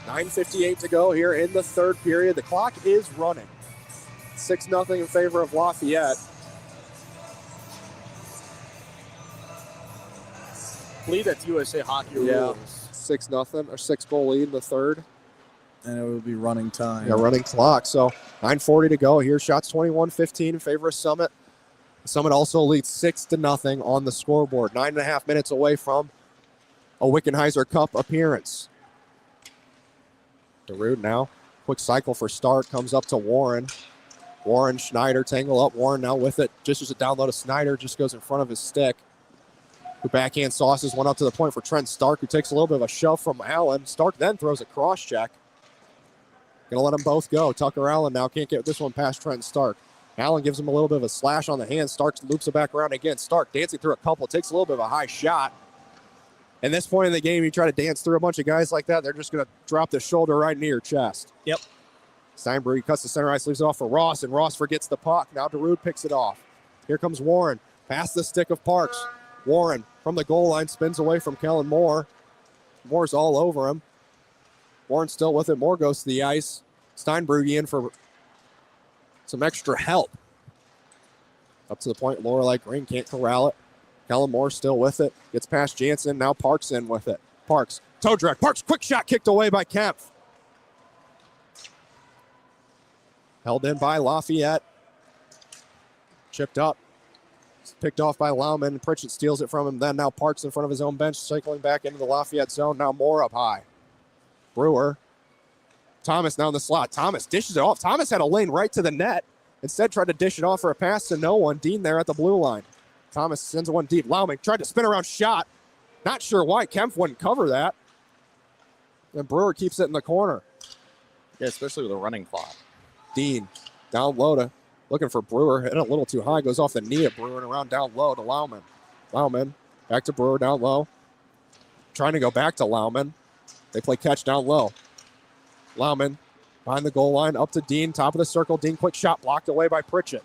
[SPEAKER 4] $9:58 to go here in the third period. The clock is running. 6-0 in favor of Lafayette.
[SPEAKER 3] I believe that's USA Hockey rules.
[SPEAKER 4] 6-0 or 6-goal lead in the third.
[SPEAKER 3] And it will be running time.
[SPEAKER 4] Yeah, running clock. So 9:40 to go here. Shots 21-15 in favor of Summit. Summit also leads 6-0 on the scoreboard. 9.5 minutes away from a Wickenheiser Cup appearance. Darude now. Quick cycle for Stark. Comes up to Warren. Warren, Schneider tangle up. Warren now with it. Just as a down low to Snyder. Just goes in front of his stick. Who backhand sauces one up to the point for Trent Stark, who takes a little bit of a shove from Allen. Stark then throws a cross check. Gonna let them both go. Tucker Allen now can't get this one past Trent Stark. Allen gives him a little bit of a slash on the hand. Stark loops it back around again. Stark dancing through a couple, takes a little bit of a high shot. At this point in the game, you try to dance through a bunch of guys like that, they're just gonna drop the shoulder right near your chest.
[SPEAKER 3] Yep.
[SPEAKER 4] Steinberg cuts the center ice, leaves it off for Ross, and Ross forgets the puck. Now Darude picks it off. Here comes Warren, past the stick of Parks. Warren from the goal line spins away from Kellen Moore. Moore's all over him. Warren still with it. Moore goes to the ice. Steinberg in for some extra help. Up to the point, Lorelei Green can't corral it. Kellen Moore still with it. Gets past Jansen. Now Parks in with it. Parks, toe drag. Parks, quick shot kicked away by Kempf. Held in by Lafayette. Chipped up. Picked off by Lauman. Pritchett steals it from him. Then now Parks in front of his own bench, cycling back into the Lafayette zone. Now Moore up high. Brewer. Thomas now in the slot. Thomas dishes it off. Thomas had a lane right to the net. Instead tried to dish it off for a pass to no one. Dean there at the blue line. Thomas sends one deep. Lauman tried to spin around shot. Not sure why Kempf wouldn't cover that. And Brewer keeps it in the corner.
[SPEAKER 10] Yeah, especially with a running clock.
[SPEAKER 4] Dean down low to looking for Brewer. Hit a little too high. Goes off the knee of Brewer and around down low to Lauman. Lauman back to Brewer down low. Trying to go back to Lauman. They play catch down low. Lauman behind the goal line up to Dean. Top of the circle. Dean quick shot blocked away by Pritchett.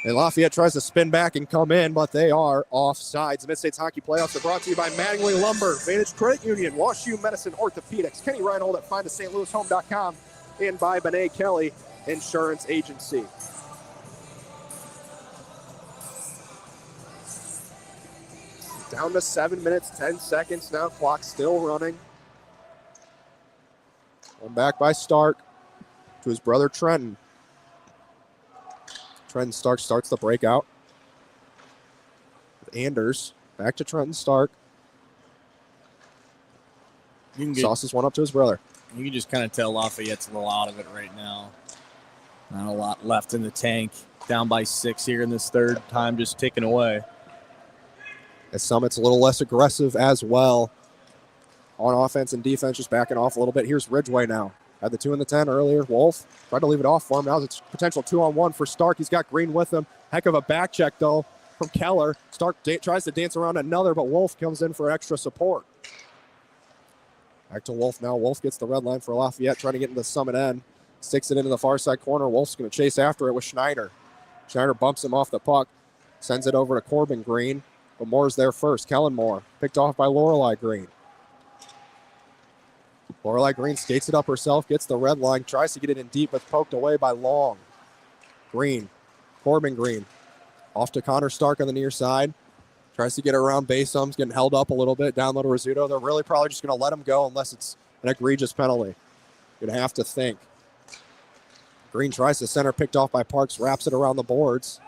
[SPEAKER 4] And Lafayette tries to spin back and come in, but they are offsides. The Mid-States Hockey Playoffs are brought to you by Mattingly Lumber, Vantage Credit Union, WashU Medicine Orthopedics, Kenny Reinhold at FindAStLouisHome.com, and by Benet Kelly Insurance Agency. Down to 7 minutes, 10 seconds now. Clock still running. One back by Stark to his brother Trenton. Trenton Stark starts the breakout. Anders back to Trenton Stark. Sauces one up to his brother.
[SPEAKER 3] You can just kind of tell Lafayette's a little out of it right now. Not a lot left in the tank. Down by 6 here in this third time, just ticking away.
[SPEAKER 4] As Summit's a little less aggressive as well on offense and defense, just backing off a little bit. Here's Ridgway now. Had the 2 in the 10 earlier. Wolf tried to leave it off for him. Now it's a potential 2-on-1 for Stark. He's got Green with him. Heck of a back check, though, from Keller. Stark tries to dance around another, but Wolf comes in for extra support. Back to Wolf now. Wolf gets the red line for Lafayette, trying to get into the Summit end. Sticks it into the far side corner. Wolf's going to chase after it with Schneider. Schneider bumps him off the puck. Sends it over to Corbin Green. But Moore's there first. Kellen Moore picked off by Lorelei Green. Lorelei Green skates it up herself, gets the red line, tries to get it in deep, but poked away by Long. Green, Corbin Green, off to Connor Stark on the near side. Tries to get around Basums, getting held up a little bit. Down low to Rizzuto. They're really probably just going to let him go unless it's an egregious penalty. You're going to have to think. Green tries to center, picked off by Parks, wraps it around the boards.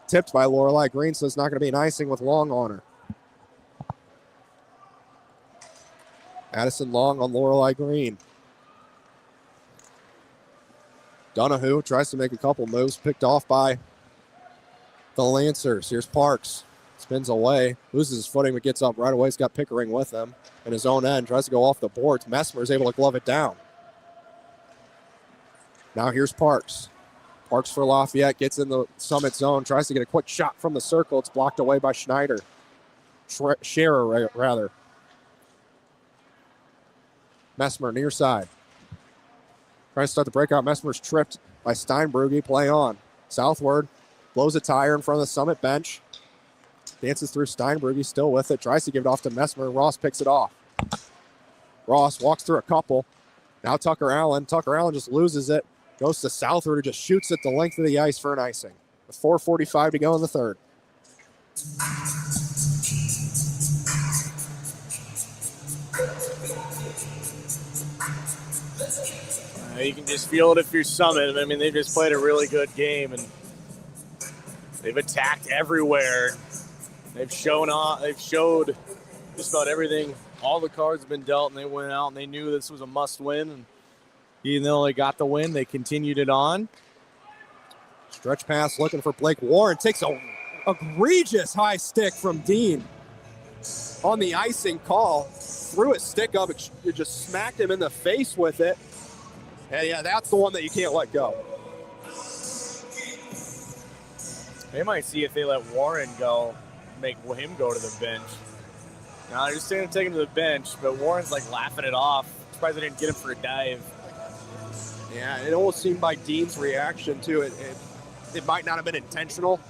[SPEAKER 4] Tipped by Lorelei Green, so it's not going to be an icing with Long on her. Addison Long on Lorelei Green. Donahue tries to make a couple moves, picked off by the Lancers. Here's Parks. Spins away, loses his footing, but gets up right away. He's got Pickering with him in his own end. Tries to go off the boards. Messmer is able to glove it down. Now here's Parks. Parks for Lafayette, gets in the Summit zone, tries to get a quick shot from the circle. It's blocked away by Schneider. Scherer, rather. Messmer near side. Trying to start the breakout. Messmer's tripped by Steinbrugge. Play on. Southward. Blows a tire in front of the Summit bench. Dances through Steinbrugge. Still with it. Tries to give it off to Messmer. Ross picks it off. Ross walks through a couple. Now Tucker Allen. Tucker Allen just loses it. Goes to Southward, who just shoots it the length of the ice for an icing. With 4:45 to go in the third.
[SPEAKER 3] You can just feel it if you're Summit. I mean, they just played a really good game, and they've attacked everywhere. They've showed just about everything. All the cards have been dealt, and they went out, and they knew this was a must-win. And even though they got the win, they continued it on.
[SPEAKER 4] Stretch pass looking for Blake Warren. Takes a egregious high stick from Dean on the icing call. Threw his stick up. It just smacked him in the face with it. And yeah, that's the one that you can't let go.
[SPEAKER 3] They might see if they let Warren go, make him go to the bench. Now they're just going to take him to the bench, but Warren's like laughing it off. Surprised they didn't get him for a dive.
[SPEAKER 4] Yeah, it almost seemed by Dean's reaction too. It might not have been intentional,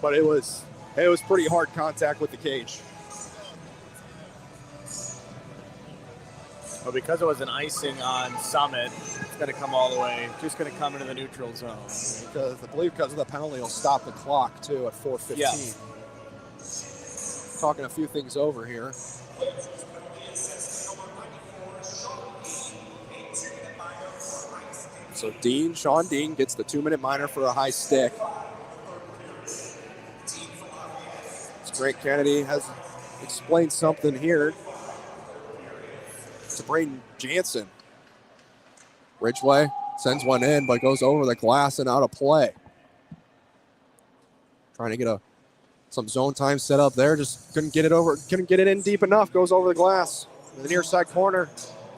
[SPEAKER 4] but it was pretty hard contact with the cage.
[SPEAKER 3] But because it was an icing on Summit, it's going to come all the way. Just going to come into the neutral zone.
[SPEAKER 4] Because I believe because of the penalty, it'll stop the clock too at 4:15.
[SPEAKER 3] Yeah.
[SPEAKER 4] Talking a few things over here. So Sean Dean gets the 2-minute minor for a high stick. Grant Kennedy has explained something here to Braden Jansen. Ridgway sends one in, but goes over the glass and out of play. Trying to get a
[SPEAKER 2] Some zone time set up there. Just couldn't get it in deep enough. Goes over the glass. In the near side corner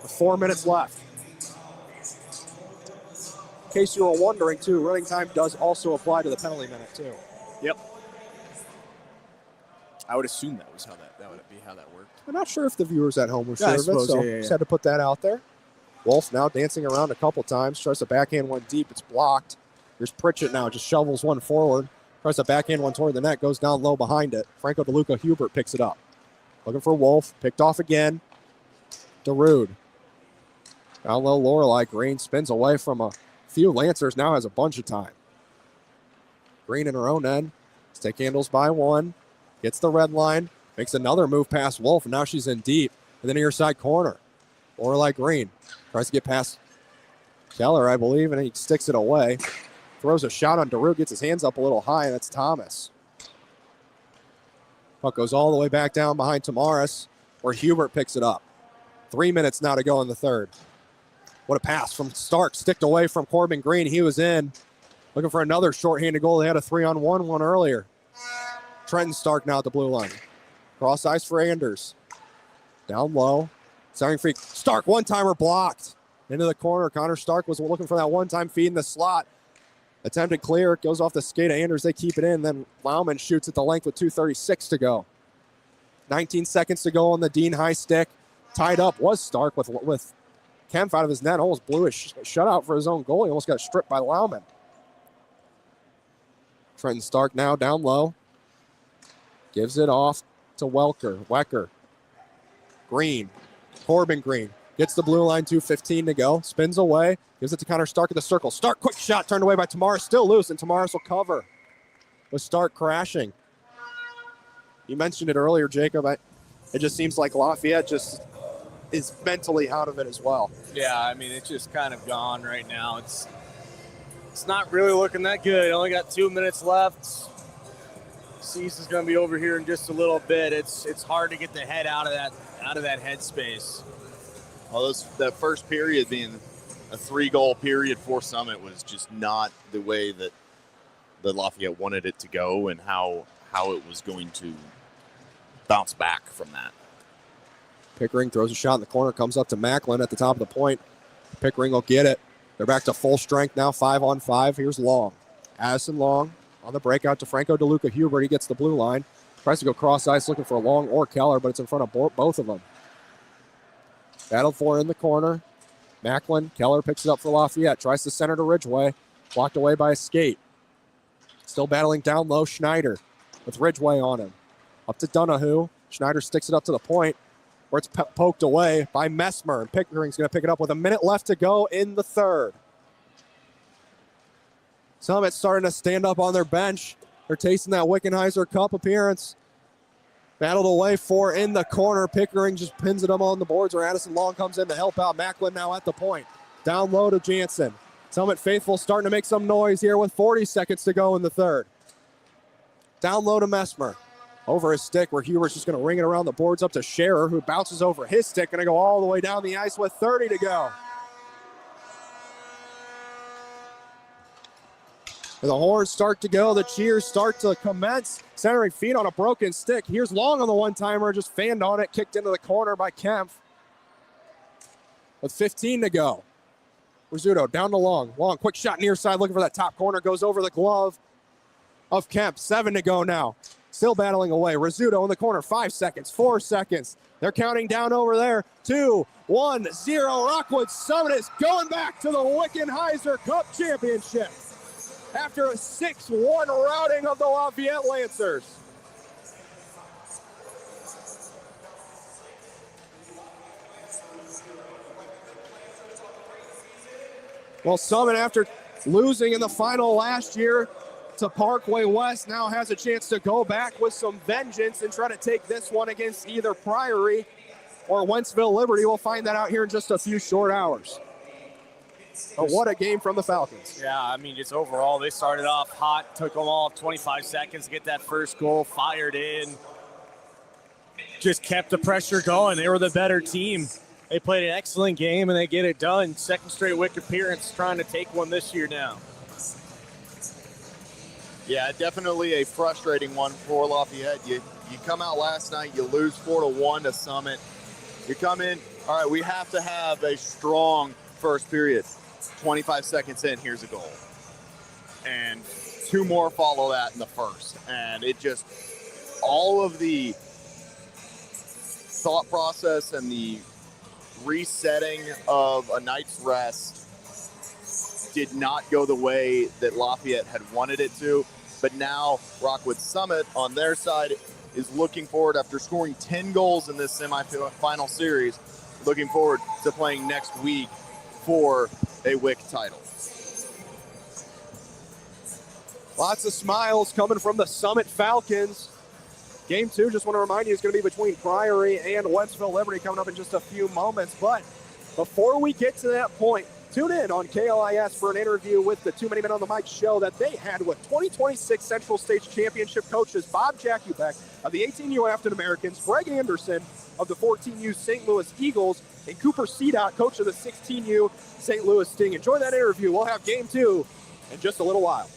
[SPEAKER 2] with 4 minutes left. In case you were wondering, too, running time does also apply to the penalty minute, too.
[SPEAKER 10] Yep. I would assume that was that would be how that worked.
[SPEAKER 2] I'm not sure if the viewers at home were
[SPEAKER 10] Yeah, I
[SPEAKER 2] sure of it,
[SPEAKER 10] suppose,
[SPEAKER 2] so
[SPEAKER 10] yeah.
[SPEAKER 2] just had to put that out there. Wolf now dancing around a couple times. Tries to backhand one deep. It's blocked. Here's Pritchett now. Just shovels one forward. Tries to backhand one toward the net. Goes down low behind it. Franco DeLuca Hubert picks it up. Looking for Wolf. Picked off again. DeRude. Down low, Lorelei. Green spins away from a few Lancers. Now has a bunch of time. Green in her own end. Stick handles by one. Gets the red line. Makes another move past Wolf. And now she's in deep. In the near side corner. Lorelei Green. Tries to get past Keller, I believe, and he sticks it away. Throws a shot on DeRude. Gets his hands up a little high, and that's Thomas. Puck goes all the way back down behind Tamaris, where Hubert picks it up. 3 minutes now to go in the third. What a pass from Stark. Sticked away from Corbin Green. He was in. Looking for another shorthanded goal. They had a 3-on-1 one earlier. Trenton Stark now at the blue line. Cross ice for Anders. Down low. Centering free. Stark one-timer blocked. Into the corner. Connor Stark was looking for that one-time feed in the slot. Attempted clear. Goes off the skate of Anders. They keep it in. Then Lauman shoots at the length with 2:36 to go. 19 seconds to go on the Dean high stick. Tied up was Stark with Kempf out of his net. Almost blew his shutout for his own goal. He almost got stripped by Lauman. Trenton Stark now down low. Gives it off to Wecker. Green. Corbin Green. Gets the blue line, 2:15 to go. Spins away. Gives it to Connor Stark in the circle. Stark, quick shot, turned away by Tamaris. Still loose, and Tamaris will cover. With Stark crashing. You mentioned it earlier, Jacob. It just seems like Lafayette just is mentally out of it as well.
[SPEAKER 3] Yeah, I mean, it's just kind of gone right now. It's not really looking that good. Only got 2 minutes left. Season's going to be over here in just a little bit. It's hard to get the head out of that headspace.
[SPEAKER 8] Well, that first period being a 3-goal period for Summit was just not the way that Lafayette wanted it to go and how it was going to bounce back from that.
[SPEAKER 2] Pickering throws a shot in the corner, comes up to Macklin at the top of the point. Pickering will get it. They're back to full strength now, 5-on-5. Here's Long. Addison Long on the breakout to Franco DeLuca Hubert. He gets the blue line. Tries to go cross ice looking for Long or Keller, but it's in front of both of them. Battled for in the corner. Macklin. Keller picks it up for Lafayette. Tries to center to Ridgway. Blocked away by a skate. Still battling down low. Schneider with Ridgway on him. Up to Donahue. Schneider sticks it up to the point where it's poked away by Messmer. And Pickering's going to pick it up with a minute left to go in the third. Summit starting to stand up on their bench. They're tasting that Wickenheiser Cup appearance. Battled away for in the corner. Pickering just pins it up on the boards where Addison Long comes in to help out. Macklin now at the point. Down low to Jansen. Summit faithful starting to make some noise here with 40 seconds to go in the third. Down low to Messmer. Over his stick where Hubert's just going to ring it around the boards up to Scherer, who bounces over his stick. Going to go all the way down the ice with 30 to go. And the horns start to go. The cheers start to commence. Centering feet on a broken stick. Here's Long on the one-timer. Just fanned on it. Kicked into the corner by Kempf. With 15 to go. Rizzuto down to Long. Long, quick shot near side. Looking for that top corner. Goes over the glove of Kemp. 7 to go now. Still battling away. Rizzuto in the corner. 5 seconds. 4 seconds. They're counting down over there. 2, 1, 0. Rockwood Summit is going back to the Wickenheiser Cup Championship after a 6-1 routing of the Lafayette Lancers. Well, Summit, after losing in the final last year to Parkway West, now has a chance to go back with some vengeance and try to take this one against either Priory or Wentzville Liberty. We'll find that out here in just a few short hours. But what a game from the Falcons.
[SPEAKER 3] Yeah, I mean, just overall, they started off hot, took them all 25 seconds to get that first goal, fired in, just kept the pressure going. They were the better team. They played an excellent game, and they get it done. Second straight WIC appearance, trying to take one this year now.
[SPEAKER 8] Yeah, definitely a frustrating one for Lafayette. You come out last night, you lose 4-1 to Summit. You come in, all right, we have to have a strong first period. 25 seconds in, here's a goal. And 2 more follow that in the first. And it just, all of the thought process and the resetting of a night's rest did not go the way that Lafayette had wanted it to. But now Rockwood Summit on their side is looking forward, after scoring 10 goals in this semifinal series, looking forward to playing next week for a WIC title.
[SPEAKER 2] Lots of smiles coming from the Summit Falcons. Game 2, just want to remind you, is going to be between Priory and Wentzville Liberty coming up in just a few moments. But before we get to that point, tune in on KLIS for an interview with the Too Many Men on the Mic show that they had with 2026 Central States Championship coaches Bob Jakubek of the 18U Afton Americans, Greg Anderson of the 14U St. Louis Eagles, and Cooper Cedot, coach of the 16U St. Louis Sting. Enjoy that interview. We'll have Game 2 in just a little while.